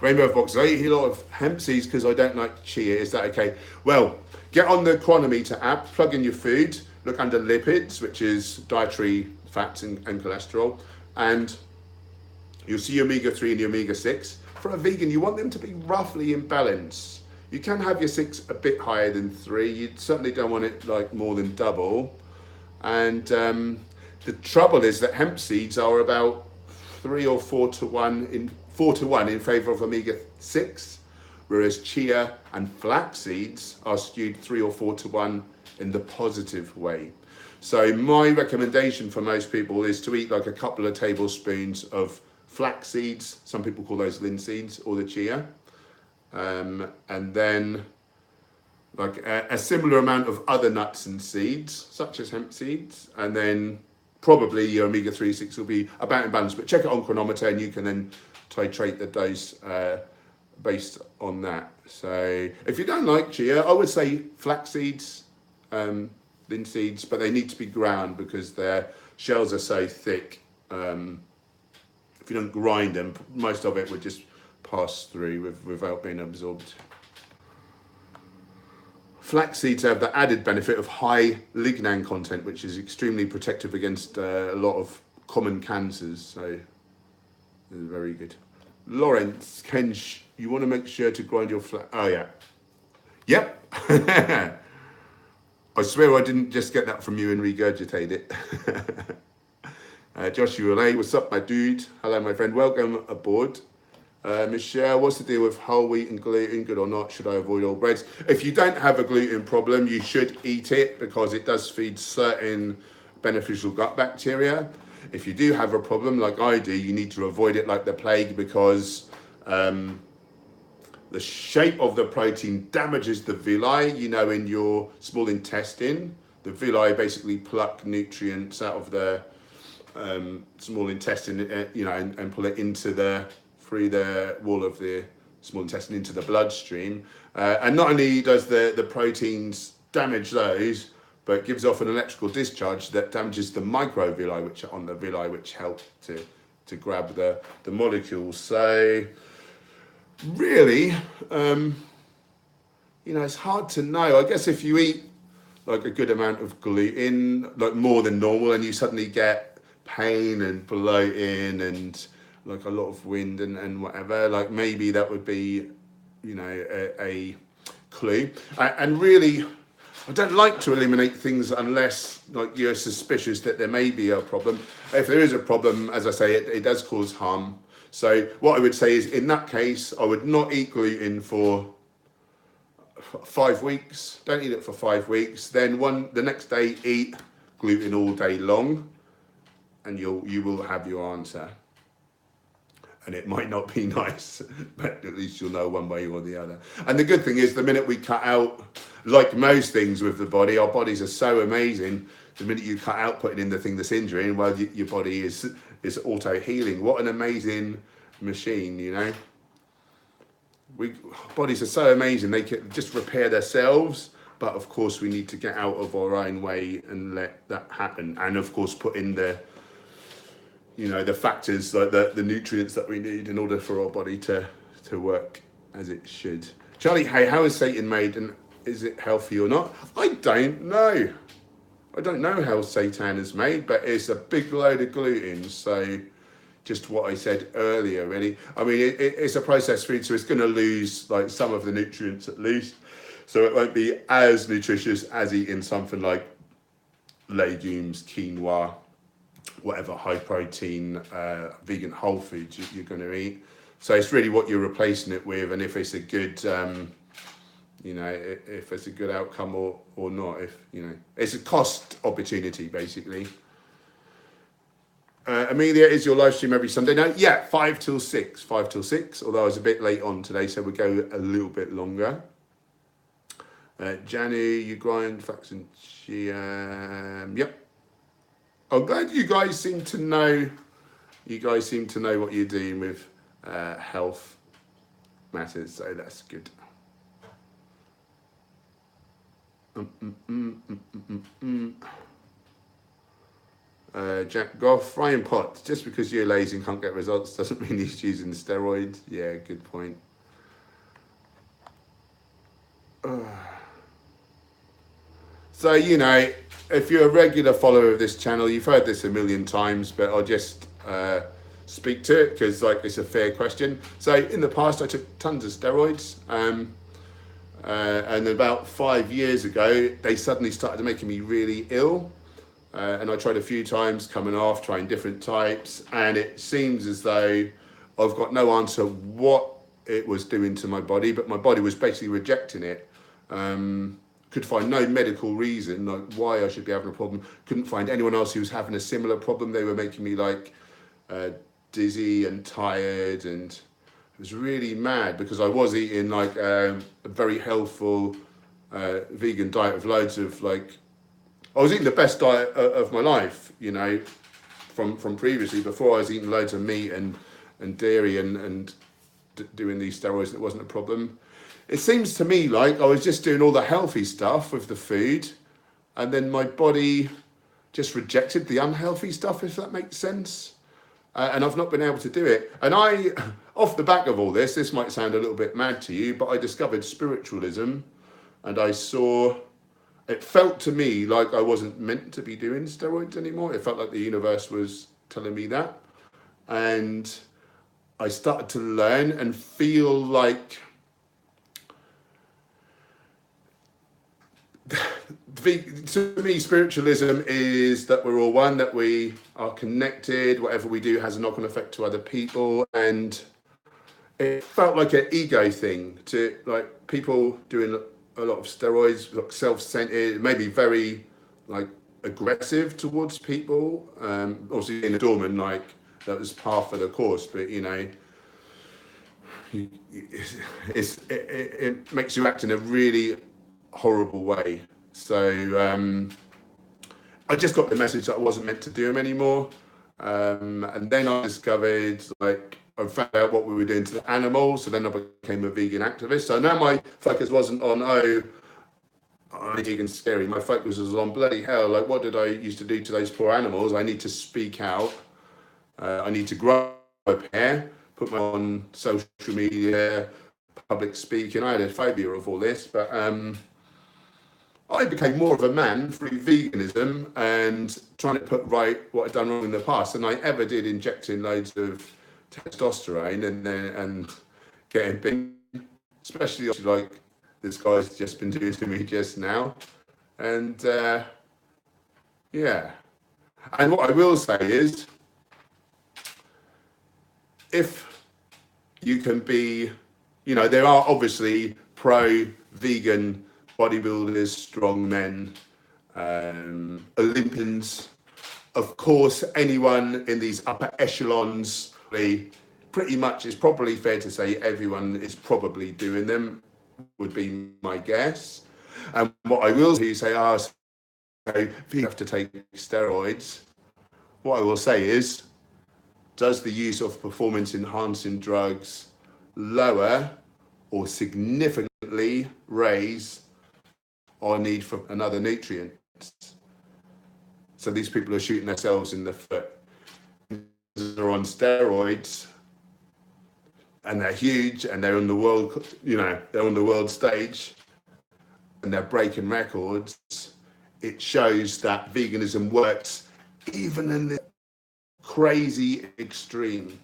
Rainbow of boxes. I eat a lot of hemp seeds because I don't like chia. Is that okay? Well, get on the Chronometer app, plug in your food, look under lipids, which is dietary fats and cholesterol, and you'll see omega-3 and your omega-6. For a vegan, you want them to be roughly in balance. You can have your 6 a bit higher than 3. You certainly don't want it like more than double. And the trouble is that hemp seeds are about 3 or 4 to 1 in favour of omega-6, whereas chia and flax seeds are skewed 3 or 4 to 1 in the positive way. So my recommendation for most people is to eat like a couple of tablespoons of flax seeds, some people call those linseeds, or the chia, and then like a similar amount of other nuts and seeds, such as hemp seeds, and then probably your omega-3, 6 will be about in balance, but check it on Chronometer and you can then titrate the dose based on that. So if you don't like chia, I would say flax seeds, linseeds, but they need to be ground because their shells are so thick. If you don't grind them, most of it would just pass through without being absorbed. Flax seeds have the added benefit of high lignan content, which is extremely protective against a lot of common cancers. So, very good. Lawrence, you want to make sure to grind your flax? Oh yeah, yep. I swear I didn't just get that from you and regurgitate it. Joshua Lay, what's up, my dude? Hello, my friend. Welcome aboard. Michelle, what's the deal with whole wheat and gluten? Good or not? Should I avoid all breads? If you don't have a gluten problem, you should eat it because it does feed certain beneficial gut bacteria. If you do have a problem, like I do, you need to avoid it like the plague because the shape of the protein damages the villi, you know, in your small intestine. The villi basically pluck nutrients out of the small intestine, you know, and pull it into through the wall of the small intestine into the bloodstream. And not only does the proteins damage those, but gives off an electrical discharge that damages the microvilli, which are on the villi, which help to grab the molecules. So really, you know, it's hard to know. I guess if you eat like a good amount of gluten, like more than normal, and you suddenly get pain and bloating and like a lot of wind and whatever, like maybe that would be, you know, a clue. And really, I don't like to eliminate things unless like you're suspicious that there may be a problem. If there is a problem, as I say, it does cause harm. So what I would say is, in that case, I would not eat gluten for 5 weeks. Don't eat it for 5 weeks. Then the next day, eat gluten all day long, and you will have your answer. and it might not be nice, but at least you'll know one way or the other. And the good thing is, the minute we cut out, like most things with the body, our bodies are so amazing. The minute you cut out putting in the thing that's injuring, well, your body is auto healing. What an amazing machine, you know. Bodies are so amazing, they can just repair themselves, but of course we need to get out of our own way and let that happen, and of course put in the, you know, the factors, like the nutrients that we need in order for our body to work as it should. Charlie, hey, how is Satan made, and is it healthy or not? I don't know how Satan is made, but it's a big load of gluten, so just what I said earlier, really. I mean, it's a processed food, so it's going to lose like some of the nutrients at least. So it won't be as nutritious as eating something like legumes, quinoa, whatever high protein, vegan whole foods you're going to eat. So it's really what you're replacing it with, and if it's a good, you know, if it's a good outcome or not. If, you know, it's a cost opportunity, basically. Amelia, is your live stream every Sunday? No, yeah, 5 till 6, although I was a bit late on today, so we'll go a little bit longer. Janu, you grind, facts and yep. I'm glad you guys seem to know what you're doing with health matters, so that's good. Jack Goff, frying pot. Just because you're lazy and can't get results doesn't mean he's using steroids. Yeah, good point. So, you know, if you're a regular follower of this channel, you've heard this a million times, but I'll just speak to it because, like, it's a fair question. So, in the past, I took tons of steroids, and about 5 years ago, they suddenly started making me really ill. And I tried a few times, coming off, trying different types, and it seems as though I've got no answer what it was doing to my body, but my body was basically rejecting it. Could find no medical reason like why I should be having a problem. Couldn't find anyone else who was having a similar problem. They were making me like dizzy and tired, and it was really mad because I was eating like a very healthful vegan diet of loads of like, I was eating the best diet of my life, you know, from previously. Before I was eating loads of meat and dairy and doing these steroids, it wasn't a problem. It seems to me like I was just doing all the healthy stuff with the food, and then my body just rejected the unhealthy stuff, if that makes sense. And I've not been able to do it. And I, off the back of all this might sound a little bit mad to you, but I discovered spiritualism, and I saw, it felt to me like I wasn't meant to be doing steroids anymore. It felt like the universe was telling me that. And I started to learn and feel like to me, spiritualism is that we're all one, that we are connected, whatever we do has a knock-on effect to other people. And it felt like an ego thing to like people doing a lot of steroids, like self-centered, maybe very like aggressive towards people. Obviously in a doorman, like that was half of the course, but you know, it makes you act in a really horrible way. So I just got the message that I wasn't meant to do them anymore. And then I discovered, like, I found out what we were doing to the animals. So then I became a vegan activist. So now my focus wasn't on, vegan scary. My focus was on bloody hell. Like, what did I used to do to those poor animals? I need to speak out. I need to grow up here, put my on social media, public speaking. I had a phobia of all this, but I became more of a man through veganism and trying to put right what I'd done wrong in the past than I ever did injecting loads of testosterone and getting big, especially like this guy's just been doing to me just now. And yeah. And what I will say is, if you can be, you know, there are obviously pro-vegan bodybuilders, strong men, Olympians. Of course, anyone in these upper echelons, pretty pretty much, it's probably fair to say everyone is probably doing them, would be my guess. And what I will say, so if you have to take steroids, what I will say is, does the use of performance enhancing drugs lower or significantly raise our need for another nutrient? So these people are shooting themselves in the foot. They're on steroids and they're huge and they're on the world, they're on the world stage and they're breaking records. It shows that veganism works even in the crazy extreme.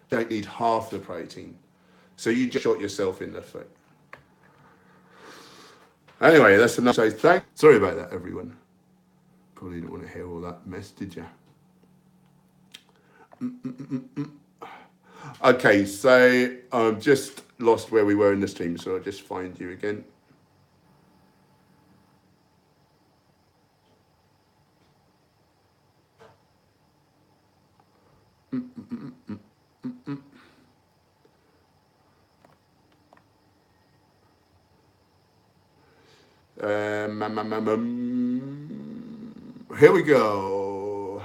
Don't need half the protein. So you just shot yourself in the foot. Anyway, that's enough. So sorry about that, everyone. Probably didn't want to hear all that mess, did you? Okay, so I've just lost where we were in the stream, so I'll just find you again. Here we go.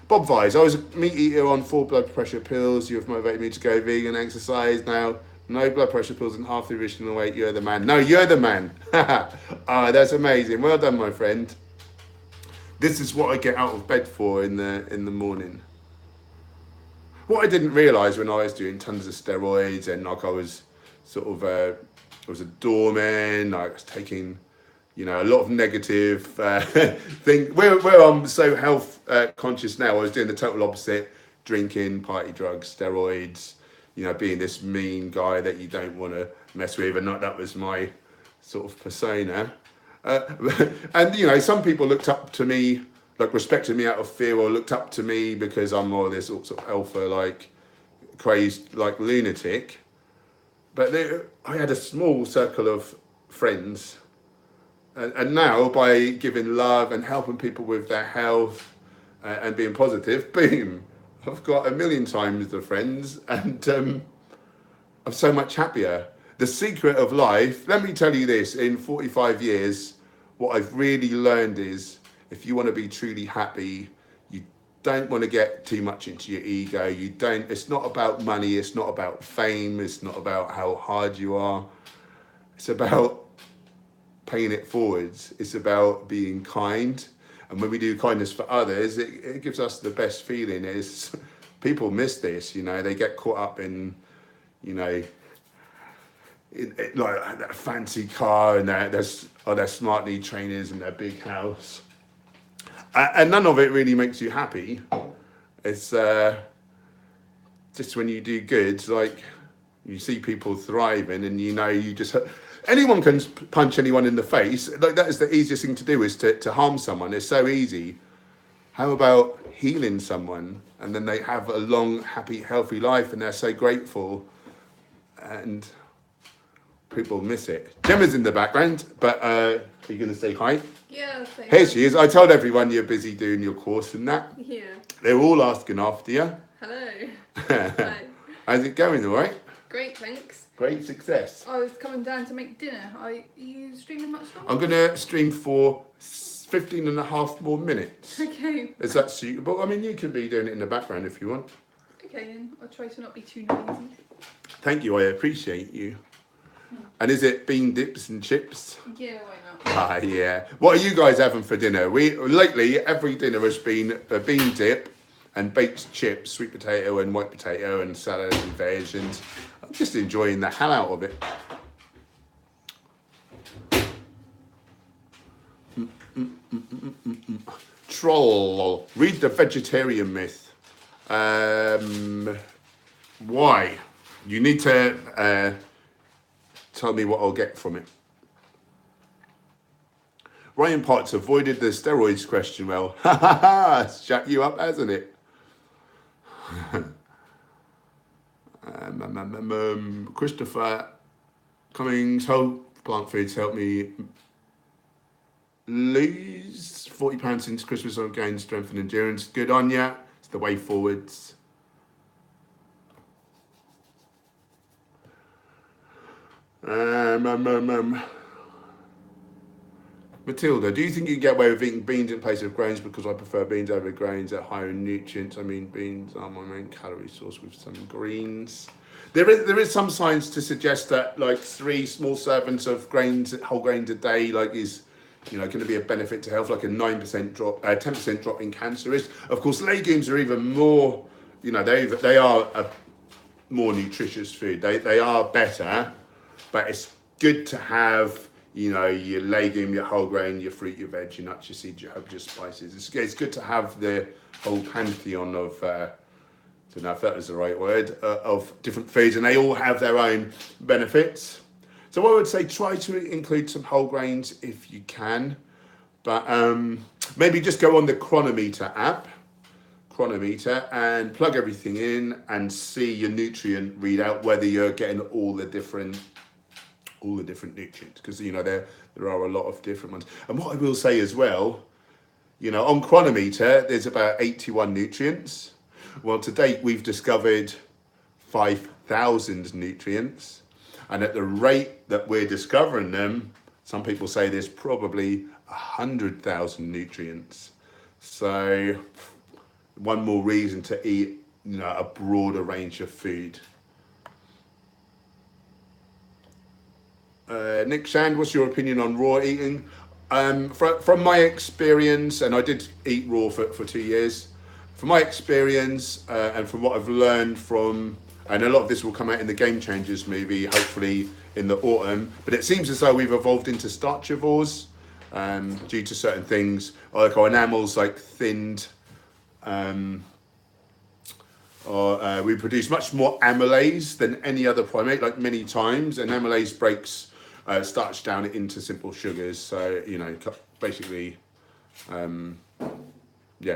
Bob Vise, I was a meat eater on 4 blood pressure pills. You have motivated me to go vegan, exercise. Now, no blood pressure pills and half the original weight. You're the man. No, you're the man. That's amazing. Well done, my friend. This is what I get out of bed for in the morning. What I didn't realise when I was doing tons of steroids and like I was sort of, I was a doorman, I was taking, a lot of negative thing. Where I'm so health conscious now, I was doing the total opposite, drinking, party drugs, steroids, being this mean guy that you don't want to mess with, and that was my sort of persona. And some people looked up to me, like respected me out of fear, or looked up to me because I'm more this sort of alpha, like crazed, like lunatic. But I had a small circle of friends, and now by giving love and helping people with their health and being positive, boom, I've got 1,000,000 times the friends, and I'm so much happier. The secret of life, let me tell you this, in 45 years, what I've really learned is, if you want to be truly happy, you don't want to get too much into your ego. It's not about money, it's not about fame, it's not about how hard you are. It's about paying it forwards. It's about being kind. And when we do kindness for others, it gives us the best feeling. People miss this, they get caught up in, like that fancy car and their smart knee trainers and their big house. And none of it really makes you happy. It's just when you do good, like you see people thriving and you just... Anyone can punch anyone in the face. Like that is the easiest thing to do, is to harm someone. It's so easy. How about healing someone and then they have a long, happy, healthy life and they're so grateful, and people miss it. Gemma's in the background, but are you going to say hi? Yeah. Here she is. I told everyone you're busy doing your course and that. Yeah. They're all asking after you. Hello. Hi. How's it going, all right? Great, thanks. Great success. I was coming down to make dinner. Are you streaming much longer? I'm going to stream for 15 and a half more minutes. Okay. Is that suitable? I mean, you could be doing it in the background if you want. Okay, then. I'll try to not be too noisy. Thank you. I appreciate you. And is it bean dips and chips? Yeah, why not? Yeah. What are you guys having for dinner? Lately, every dinner has been a bean dip and baked chips, sweet potato and white potato and salad and veg, and I'm just enjoying the hell out of it. Troll. Read the vegetarian myth. Why? You need to tell me what I'll get from it. Ryan Potts avoided the steroids question well. Ha ha ha! Shut you up, hasn't it? Christopher Cummings, whole plant foods help me lose 40 pounds since Christmas. I've gained strength and endurance. Good on ya. It's the way forwards. Matilda, do you think you can get away with eating beans in place of grains? Because I prefer beans over grains at higher in nutrients. I mean, beans are my main calorie source with some greens. There is some science to suggest that like 3 small servings of grains, whole grains a day, like is, you know, going to be a benefit to health, like a 9% drop, 10% drop in cancer risk. Of course, legumes are even more, you know, they are a more nutritious food. They are better, but it's good to have, you know, your legume, your whole grain, your fruit, your veg, your nuts, your seeds, your herbs, your spices. It's good to have the whole pantheon of, I don't know if that was the right word, of different foods, and they all have their own benefits. So I would say try to include some whole grains if you can, but maybe just go on the Chronometer app, and plug everything in and see your nutrient readout, whether you're getting all the different nutrients, because you know there are a lot of different ones. And what I will say as well, you know, on Chronometer there's about 81 nutrients. Well, to date we've discovered 5,000 nutrients, and at the rate that we're discovering them, some people say there's probably 100,000 nutrients. So one more reason to eat, you know, a broader range of food. Nick Shand, what's your opinion on raw eating? From my experience, and I did eat raw for 2 years, from my experience and from what I've learned from, and a lot of this will come out in the Game Changers movie, hopefully in the autumn, but it seems as though we've evolved into starchivores due to certain things, like our enamels like thinned, we produce much more amylase than any other primate, like many times, and amylase breaks starch down into simple sugars, so you know, basically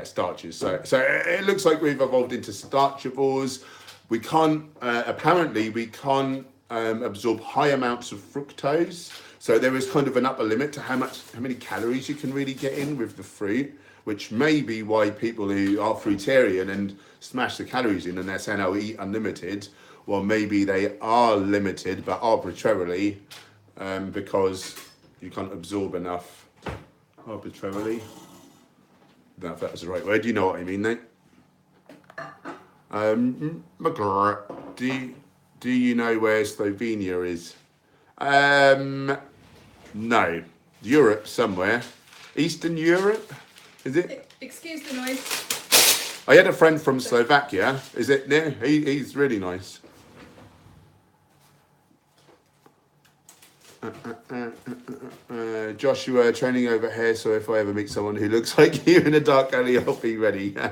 starches. So it looks like we've evolved into starchivores. We can't apparently we can't absorb high amounts of fructose, so there is kind of an upper limit to how many calories you can really get in with the fruit, which may be why people who are fruitarian and smash the calories in and they're saying, oh, eat unlimited, well, maybe they are limited, but arbitrarily, because you can't absorb enough arbitrarily. I don't know if that was the right word. You know what I mean, Nate? Do you know where Slovenia is? No. Europe somewhere. Eastern Europe? Is it? Excuse the noise. I had a friend from Slovakia. Is it near? He's really nice. Joshua, training over here, so if I ever meet someone who looks like you in a dark alley, I'll be ready. I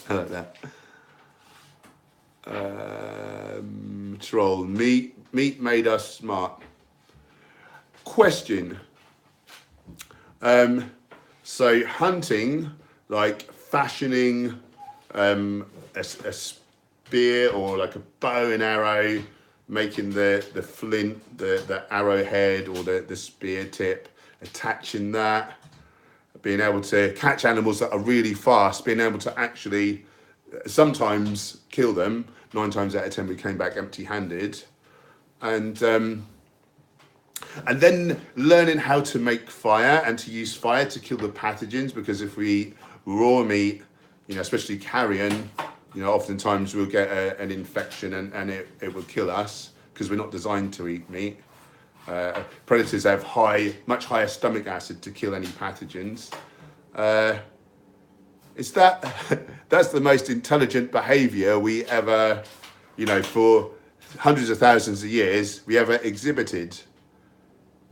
like that. Troll, meat made us smart. Question. So hunting, like fashioning a spear or like a bow and arrow, making the flint, the arrowhead or the spear tip, attaching that, being able to catch animals that are really fast, being able to actually sometimes kill them. 9 times out of 10 we came back empty-handed, and then learning how to make fire and to use fire to kill the pathogens, because if we eat raw meat, you know, especially carrion, you know, oftentimes we'll get an infection and it will kill us because we're not designed to eat meat. Predators have much higher stomach acid to kill any pathogens. That's the most intelligent behaviour we ever, you know, for hundreds of thousands of years, we ever exhibited.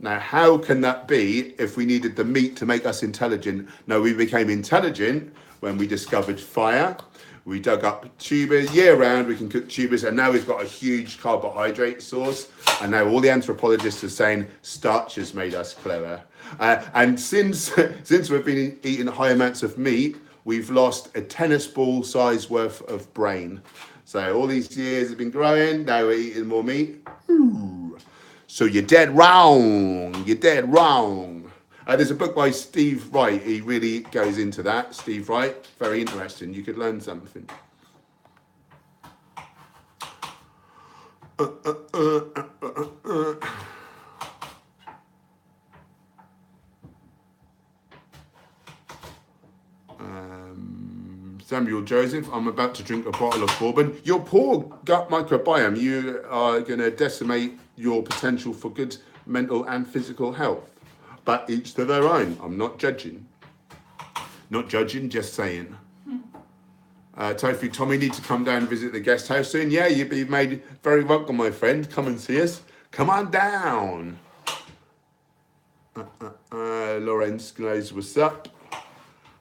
Now, how can that be if we needed the meat to make us intelligent? No, we became intelligent when we discovered fire. We dug up tubers year round, we can cook tubers, and now we've got a huge carbohydrate source. And now all the anthropologists are saying starch has made us clever. And since we've been eating high amounts of meat, we've lost a tennis ball size worth of brain. So all these years have been growing, now we're eating more meat. Ooh. So you're dead wrong. You're dead wrong. There's a book by Steve Wright. He really goes into that. Steve Wright, very interesting. You could learn something. Samuel Joseph, I'm about to drink a bottle of bourbon. Your poor gut microbiome, you are going to decimate your potential for good mental and physical health. But each to their own. I'm not judging. Not judging, just saying. Tofu, Tommy, need to come down and visit the guest house soon. Yeah, you'd be made very welcome, my friend. Come and see us. Come on down. Lawrence knows what's up.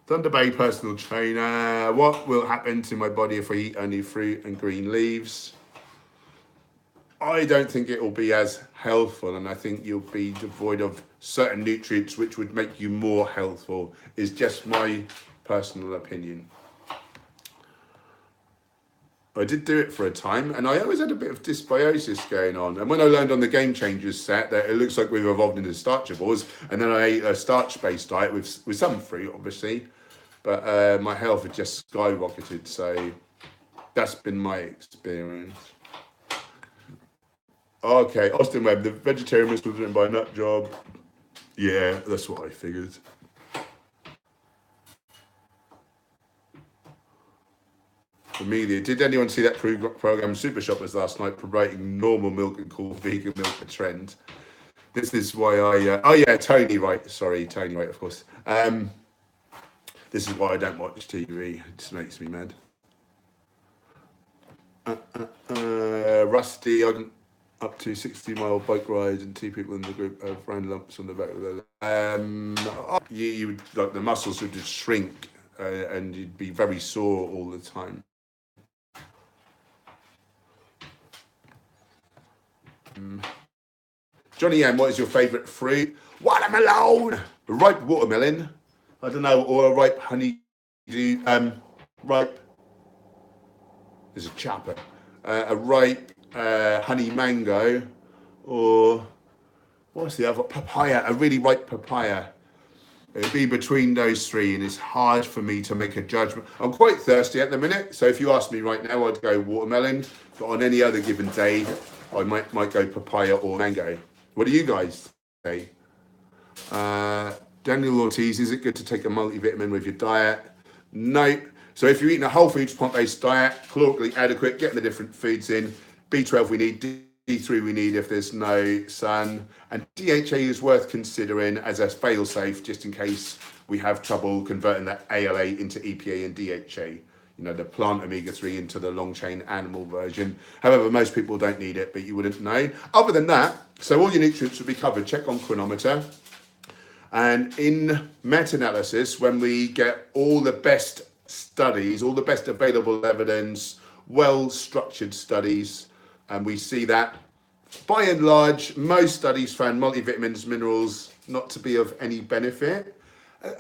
Thunder Bay personal trainer. What will happen to my body if I eat only fruit and green leaves? I don't think it will be as healthful, and I think you'll be devoid of certain nutrients which would make you more healthful, is just my personal opinion. I did do it for a time, and I always had a bit of dysbiosis going on. And when I learned on the Game Changers set that it looks like we've evolved into starchables, and then I ate a starch-based diet with some fruit, obviously, but my health had just skyrocketed. So that's been my experience. Okay, Austin Webb, the vegetarian was written by Nut Job. Yeah, that's what I figured. Amelia, did anyone see that program Super Shoppers last night promoting normal milk and called vegan milk a trend? This is why I oh yeah, Tony Wright, sorry, Tony Wright, of course. This is why I don't watch TV. It just makes me mad. Rusty, I'm up to 60-mile bike rides, and 2 people in the group have round lumps on the back of their you would, like, the muscles would just shrink, and you'd be very sore all the time. Johnny M, what is your favourite fruit? Watermelon! Ripe watermelon. I don't know, or a ripe honey. Ripe. There's a chapper. A ripe honey mango, or what's the other? Papaya. A really ripe papaya. It'd be between those 3, and it's hard for me to make a judgment. I'm quite thirsty at the minute, so if you ask me right now, I'd go watermelon. But on any other given day, I might go papaya or mango. What do you guys say? Daniel Ortiz, is it good to take a multivitamin with your diet? No. So if you're eating a whole foods plant-based diet, calorically adequate, getting the different foods in, B12 we need, D3 we need if there's no sun, and DHA is worth considering as a fail-safe just in case we have trouble converting that ALA into EPA and DHA. You know, the plant omega-3 into the long-chain animal version. However, most people don't need it, but you wouldn't know. Other than that, so all your nutrients will be covered. Check on Chronometer. And in meta-analysis, when we get all the best studies, all the best available evidence, well-structured studies, and we see that, by and large, most studies found multivitamins, minerals not to be of any benefit.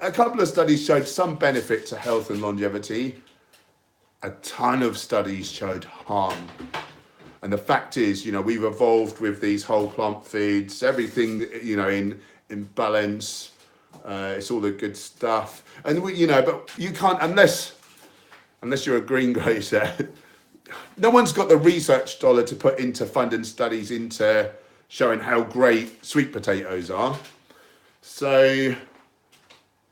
A couple of studies showed some benefit to health and longevity. A ton of studies showed harm. And the fact is, you know, we've evolved with these whole plant foods, everything, you know, in balance. It's all the good stuff. And, we, you know, but you can't, unless you're a greengrocer, no one's got the research dollar to put into funding studies into showing how great sweet potatoes are. So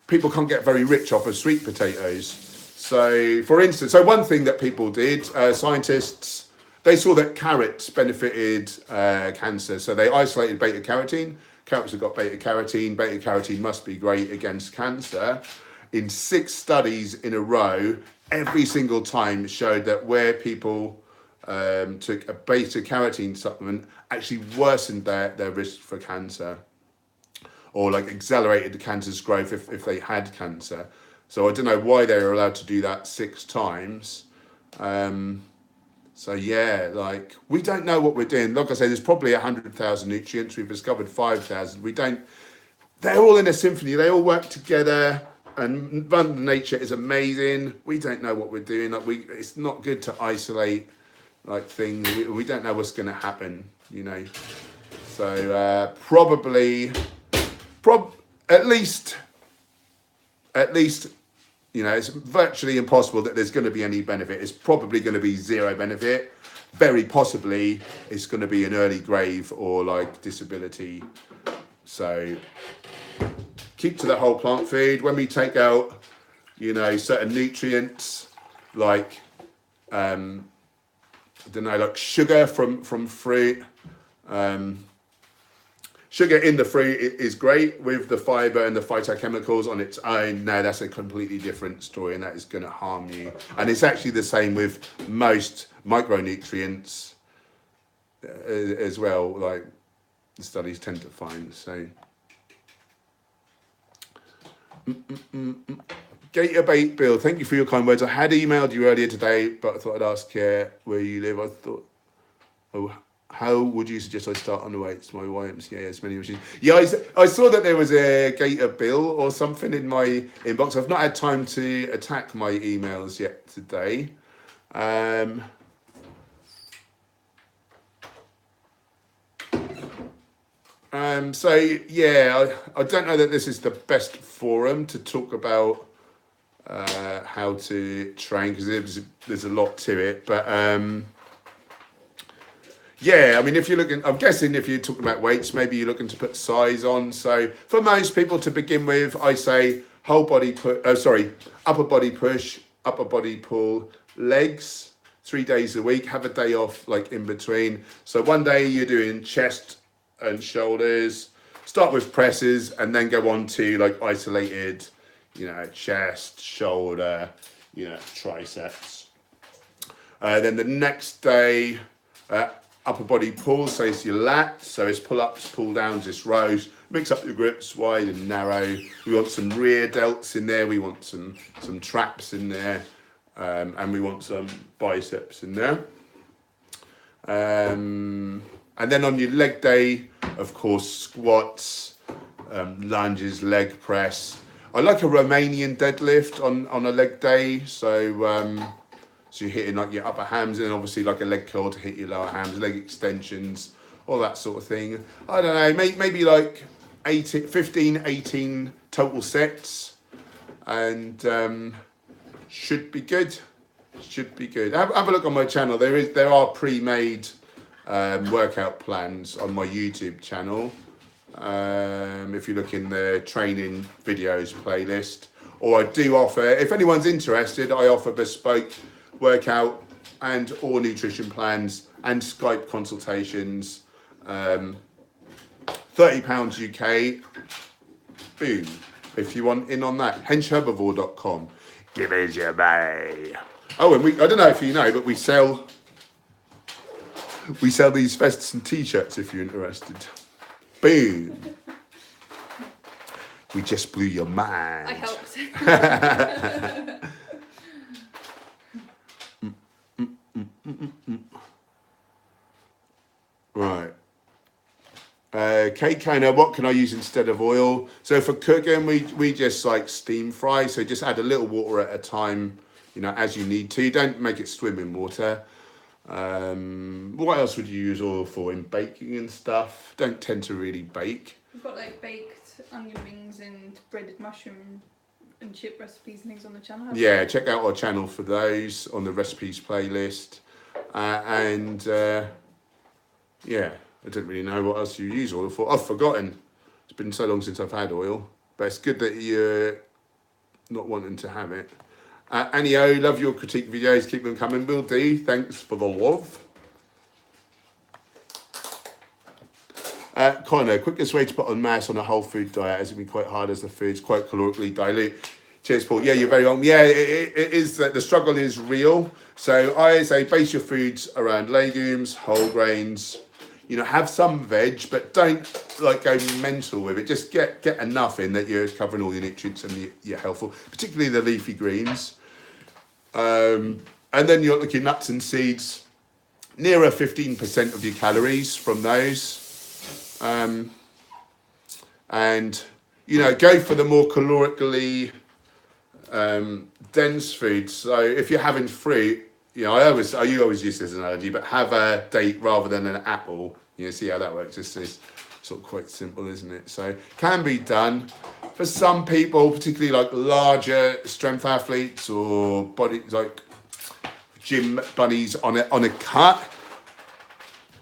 people can't get very rich off of sweet potatoes. So, for instance, one thing that people did, scientists, they saw that carrots benefited cancer. So they isolated beta carotene. Carrots have got beta carotene. Beta carotene must be great against cancer. In 6 studies in a row, every single time showed that where people took a beta carotene supplement actually worsened their risk for cancer, or like accelerated the cancer's growth if they had cancer. So I don't know why they were allowed to do that 6 times. So yeah, like, we don't know what we're doing. Like I say, there's probably 100,000 nutrients. We've discovered 5,000. They're all in a symphony. They all work together, and Mother Nature is amazing. We don't know what we're doing. Like, it's not good to isolate like things. We don't know what's going to happen, you know. So at least, you know, it's virtually impossible that there's going to be any benefit. It's probably going to be zero benefit. Very possibly it's going to be an early grave or like disability. So keep to the whole plant food. When we take out, you know, certain nutrients like, I don't know, like sugar from fruit. Sugar in the fruit is great. With the fibre and the phytochemicals on its own, no, that's a completely different story, and that is going to harm you. And it's actually the same with most micronutrients as well, like the studies tend to find. So, Gator Bait Bill, thank you for your kind words. I had emailed you earlier today, but I thought I'd ask where you live. I thought, how would you suggest I start on the weights? My YMCA has many machines. Yeah, I saw that there was a Gator Bill or something in my inbox. I've not had time to attack my emails yet today. So yeah, I don't know that this is the best forum to talk about how to train, because there's a lot to it, but yeah, I mean, if you're looking, I'm guessing if you're talking about weights, maybe you're looking to put size on. So for most people to begin with, I say upper body push, upper body pull, legs, 3 days a week, have a day off like in between. So one day you're doing chest and shoulders, start with presses and then go on to like isolated, you know, chest, shoulder, you know, triceps. Then the next day, upper body pull, so it's your lats, so it's pull-ups, pull-downs, it's rows. Mix up your grips, wide and narrow. We want some rear delts in there, we want some traps in there, and we want some biceps in there. And then on your leg day, of course, squats, lunges, leg press. I like a Romanian deadlift on a leg day, so you're hitting like your upper hams, and obviously like a leg curl to hit your lower hams, leg extensions, all that sort of thing. I don't know, maybe like 15, 18 total sets, and should be good. Should be good. Have a look on my channel. There are pre-made workout plans on my YouTube channel. If you look in the training videos playlist, or I do offer, if anyone's interested, I offer bespoke workout and or nutrition plans and Skype consultations. £30 UK. Boom. If you want in on that, henchherbivore.com. Give us your money. Oh, and I don't know if you know, but we sell these vests and t-shirts if you're interested. Boom. We just blew your mind. I helped. Right. Kate Kona, what can I use instead of oil? So for cooking, we just like steam fry. So just add a little water at a time, you know, as you need to. Don't make it swim in water. What else would you use oil for in baking and stuff? Don't tend to really bake. We've got like baked onion rings and breaded mushroom and chip recipes and things on the channel. Yeah, check out our channel for those on the recipes playlist. Yeah, I don't really know what else you use oil for. I've forgotten. It's been so long since I've had oil, but it's good that you're not wanting to have it. Annie O, love your critique videos. Keep them coming. Will do. Thanks for the love. Connor, quickest way to put on mass on a whole food diet, as it can be quite hard as the food's quite calorically dilute. Cheers, Paul. Yeah, you're very wrong. Yeah, it is that the struggle is real. So I say base your foods around legumes, whole grains. You know, have some veg, but don't like go mental with it. Just get enough in that you're covering all your nutrients and you're healthful, particularly the leafy greens. And then you're looking nuts and seeds, nearer 15% of your calories from those. And you know, go for the more calorically dense foods. So if you're having fruit, you know, I always use this as an analogy, but have a date rather than an apple. You know, see how that works. It's sort of quite simple, isn't it? So can be done. for some people, particularly like larger strength athletes or body like gym bunnies on a cut,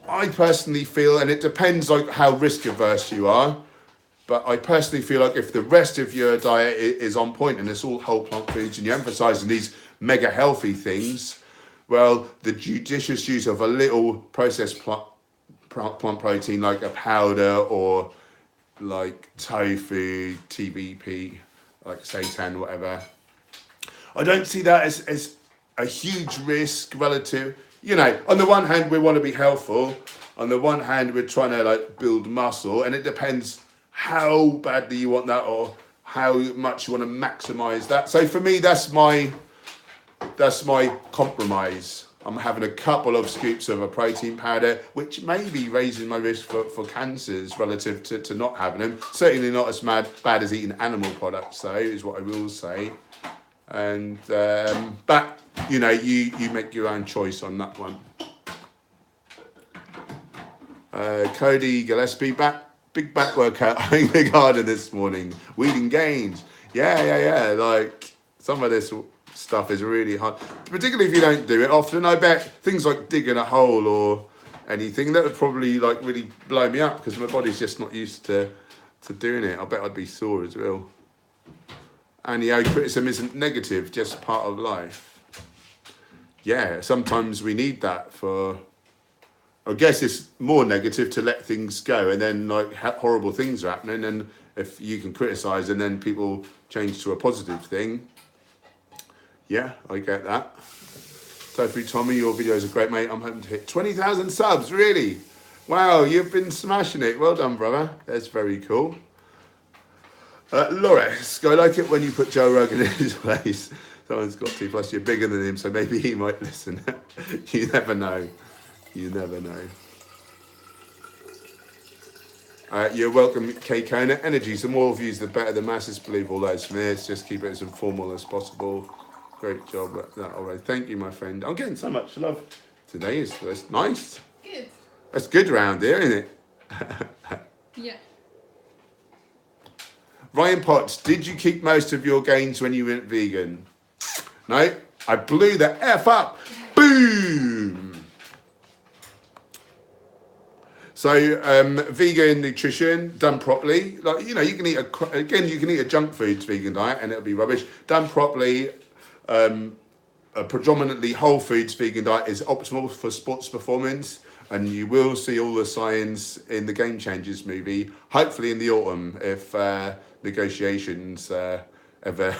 I personally feel, and it depends like how risk averse you are, but I personally feel like if the rest of your diet is on point and it's all whole plant foods and you're emphasizing these mega healthy things, well, the judicious use of a little processed plant protein like a powder or like tofu, TVP, like seitan, whatever, I don't see that as a huge risk relative. You know, on the one hand, we want to be healthful. On the one hand, we're trying to like build muscle, and it depends how badly you want that or how much you want to maximize that. So for me, that's my compromise. I'm having a couple of scoops of a protein powder, which may be raising my risk for cancers relative to not having them. Certainly not as bad as eating animal products, though, is what I will say. And but you know, you make your own choice on that one. Cody Gillespie, big back workout in the garden this morning. Weeding gains. Yeah. Like some of this stuff is really hard, particularly if you don't do it often. I bet things like digging a hole or anything, that would probably like really blow me up because my body's just not used to doing it. I bet I'd be sore as well. And criticism isn't negative, just part of life. Yeah, sometimes we need that for, I guess it's more negative to let things go and then like horrible things are happening, and if you can criticize and then people change to a positive thing. Yeah, I get that. Tofu Tommy, your videos are great, mate. I'm hoping to hit 20,000 subs, really? Wow, you've been smashing it. Well done, brother. That's very cool. Loris, I like it when you put Joe Rogan in his place. Someone's got to, plus you're bigger than him, so maybe he might listen. You never know. You never know. You're welcome, K Kona. Energy, the more views, the better. The masses believe all those myths. Just keep it as informal as possible. Great job at that, all right. Thank you, my friend. I'm getting so much love today. It's nice. Good. That's good round here, isn't it? Yeah. Ryan Potts, did you keep most of your gains when you went vegan? No, I blew the F up. Boom. So vegan nutrition done properly, like, you know, you can eat you can eat a junk foods vegan diet and it'll be rubbish. Done properly, a predominantly whole foods vegan diet is optimal for sports performance, and you will see all the signs in the Game Changers movie, hopefully in the autumn, if negotiations ever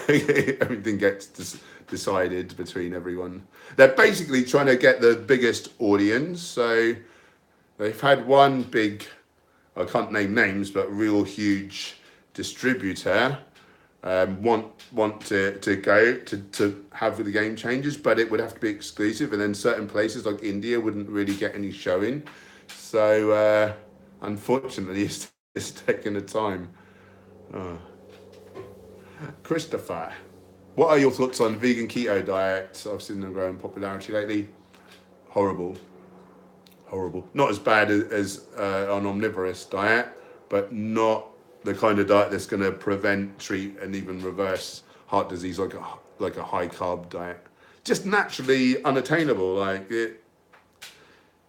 everything gets decided between everyone. They're basically trying to get the biggest audience, so they've had one big, I can't name names, but real huge distributor want to go to have the Game Changers, but it would have to be exclusive, and then certain places like India wouldn't really get any showing. So unfortunately, it's taking a time. Christopher, what are your thoughts on vegan keto diets? I've seen them grow in popularity lately. Horrible. Not as bad as an omnivorous diet, but not the kind of diet that's going to prevent, treat, and even reverse heart disease like a high carb diet. Just naturally unattainable. Like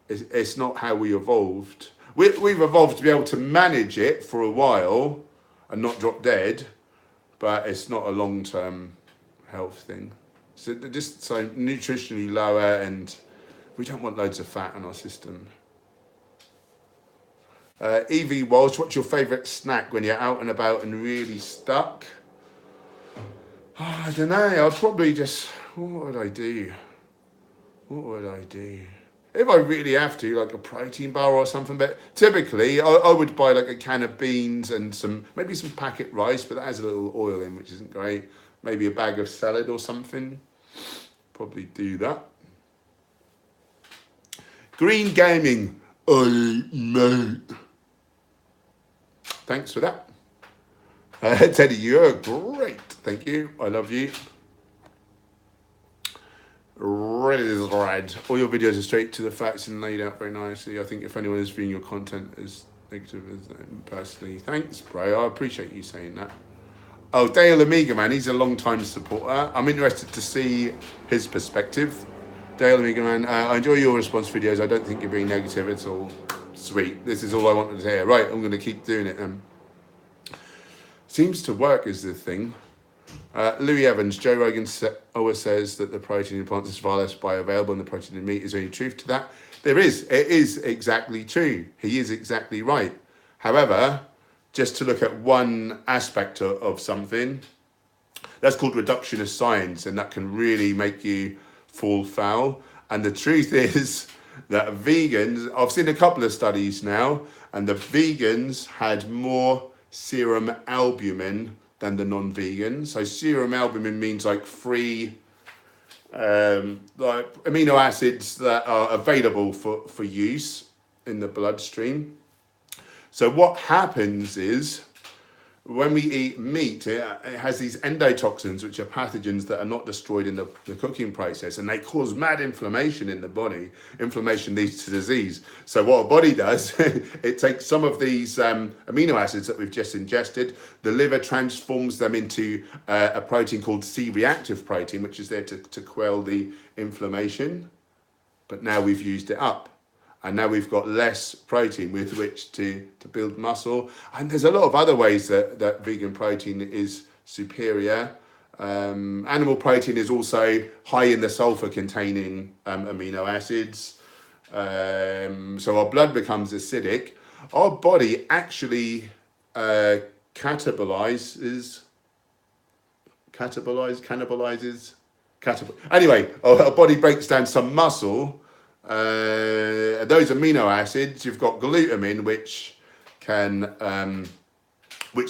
it's not how we evolved. We've evolved to be able to manage it for a while and not drop dead, but it's not a long-term health thing. So just so nutritionally lower, and we don't want loads of fat in our system. Evie Walsh, what's your favourite snack when you're out and about and really stuck? Oh, I don't know. I'd probably just, what would I do? If I really have to, like a protein bar or something. But typically, I would buy like a can of beans and maybe some packet rice, but that has a little oil in, which isn't great. Maybe a bag of salad or something. Probably do that. Green Gaming. Oh, mate. Thanks for that. Teddy, you're great. Thank you. I love you. Red is red. All your videos are straight to the facts and laid out very nicely. I think if anyone is viewing your content as negative as them personally, thanks, bro. I appreciate you saying that. Oh, Dale Amiga, man, he's a long-time supporter. I'm interested to see his perspective. Dale Amiga, man, I enjoy your response videos. I don't think you're being negative at all. Sweet. This is all I wanted to hear. Right, I'm going to keep doing it. Seems to work is the thing. Louis Evans, Joe Rogan always says that the protein in plants is far less bioavailable than the protein in meat. Is there any truth to that? There is. It is exactly true. He is exactly right. However, just to look at one aspect of something, that's called reductionist science, and that can really make you fall foul. And the truth is that vegans, I've seen a couple of studies now, and the vegans had more serum albumin than the non-vegans. So serum albumin means like free like amino acids that are available for use in the bloodstream. So what happens is when we eat meat, it has these endotoxins, which are pathogens that are not destroyed in the cooking process, and they cause mad inflammation in the body. Inflammation leads to disease. So what our body does, it takes some of these amino acids that we've just ingested, the liver transforms them into a protein called C-reactive protein, which is there to quell the inflammation. But now we've used it up. And now we've got less protein with which to build muscle. And there's a lot of other ways that vegan protein is superior. Animal protein is also high in the sulfur containing amino acids. So our blood becomes acidic. Our body actually cannibalizes. Anyway, our body breaks down some muscle. Those amino acids, you've got glutamine, which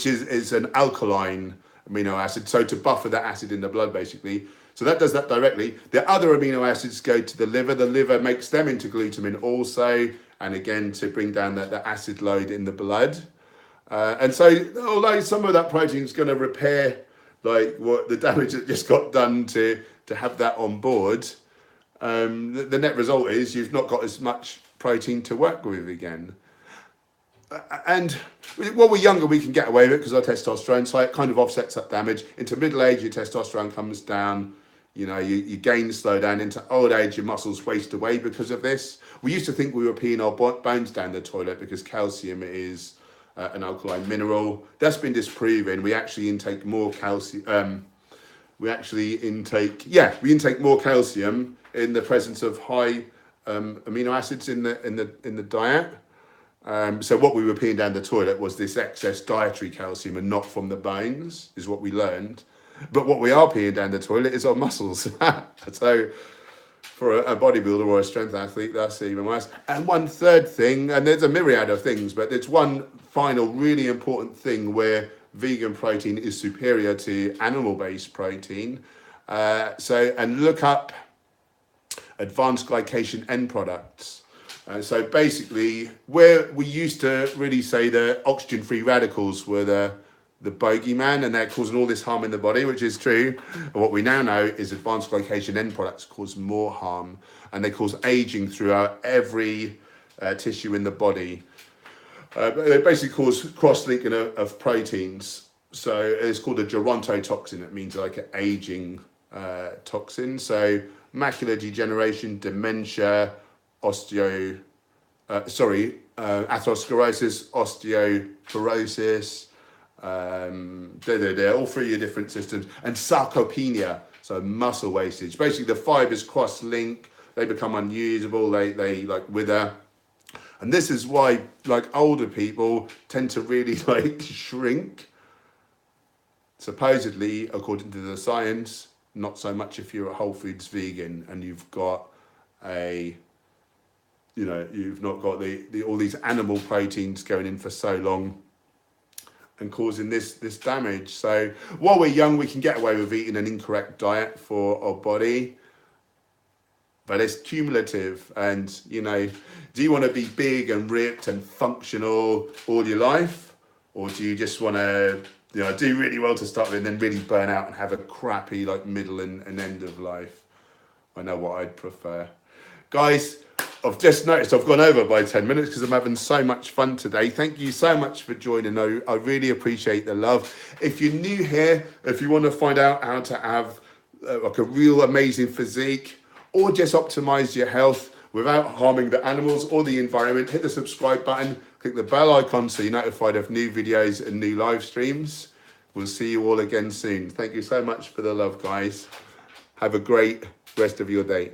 is an alkaline amino acid, so to buffer the acid in the blood, basically. So that does that directly. The other amino acids go to the liver makes them into glutamine also, and again to bring down the acid load in the blood. And so although some of that protein is going to repair like what the damage that just got done to have that on board, the net result is you've not got as much protein to work with again. And when we're younger, we can get away with it because our testosterone, so it kind of offsets that damage. Into middle age, your testosterone comes down, you gain slow down. Into old age, your muscles waste away because of this. We used to think we were peeing our bones down the toilet because calcium is an alkaline mineral. That's been disproven. We actually intake more calcium. We intake more calcium in the presence of high amino acids in the diet. So what we were peeing down the toilet was this excess dietary calcium and not from the bones, is what we learned. But what we are peeing down the toilet is our muscles. So for a bodybuilder or a strength athlete, that's even worse. And one third thing, and there's a myriad of things, but there's one final really important thing where vegan protein is superior to animal-based protein. And look up advanced glycation end products. So basically, where we used to really say that oxygen-free radicals were the bogeyman and they're causing all this harm in the body, which is true. And what we now know is advanced glycation end products cause more harm, and they cause aging throughout every tissue in the body. They basically cause cross-linking of proteins. So it's called a gerontotoxin. It means like an aging toxin. So macular degeneration, dementia, atherosclerosis, osteoporosis, all through your different systems, and sarcopenia, so muscle wastage. Basically, the fibers cross-link, they become unusable, they like wither. And this is why like older people tend to really like shrink. Supposedly, according to the science, not so much if you're a whole foods vegan and you've got you've not got all these animal proteins going in for so long and causing this damage. So while we're young, we can get away with eating an incorrect diet for our body, but it's cumulative. And do you want to be big and ripped and functional all your life, or do you just want to do really well to start with and then really burn out and have a crappy like middle and end of life? I know what I'd prefer. Guys, I've just noticed I've gone over by 10 minutes because I'm having so much fun today. Thank you so much for joining. I really appreciate the love. If you're new here, if you want to find out how to have like a real amazing physique or just optimize your health without harming the animals or the environment, hit the subscribe button, click the bell icon so you're notified of new videos and new live streams. We'll see you all again soon. Thank you so much for the love, guys. Have a great rest of your day.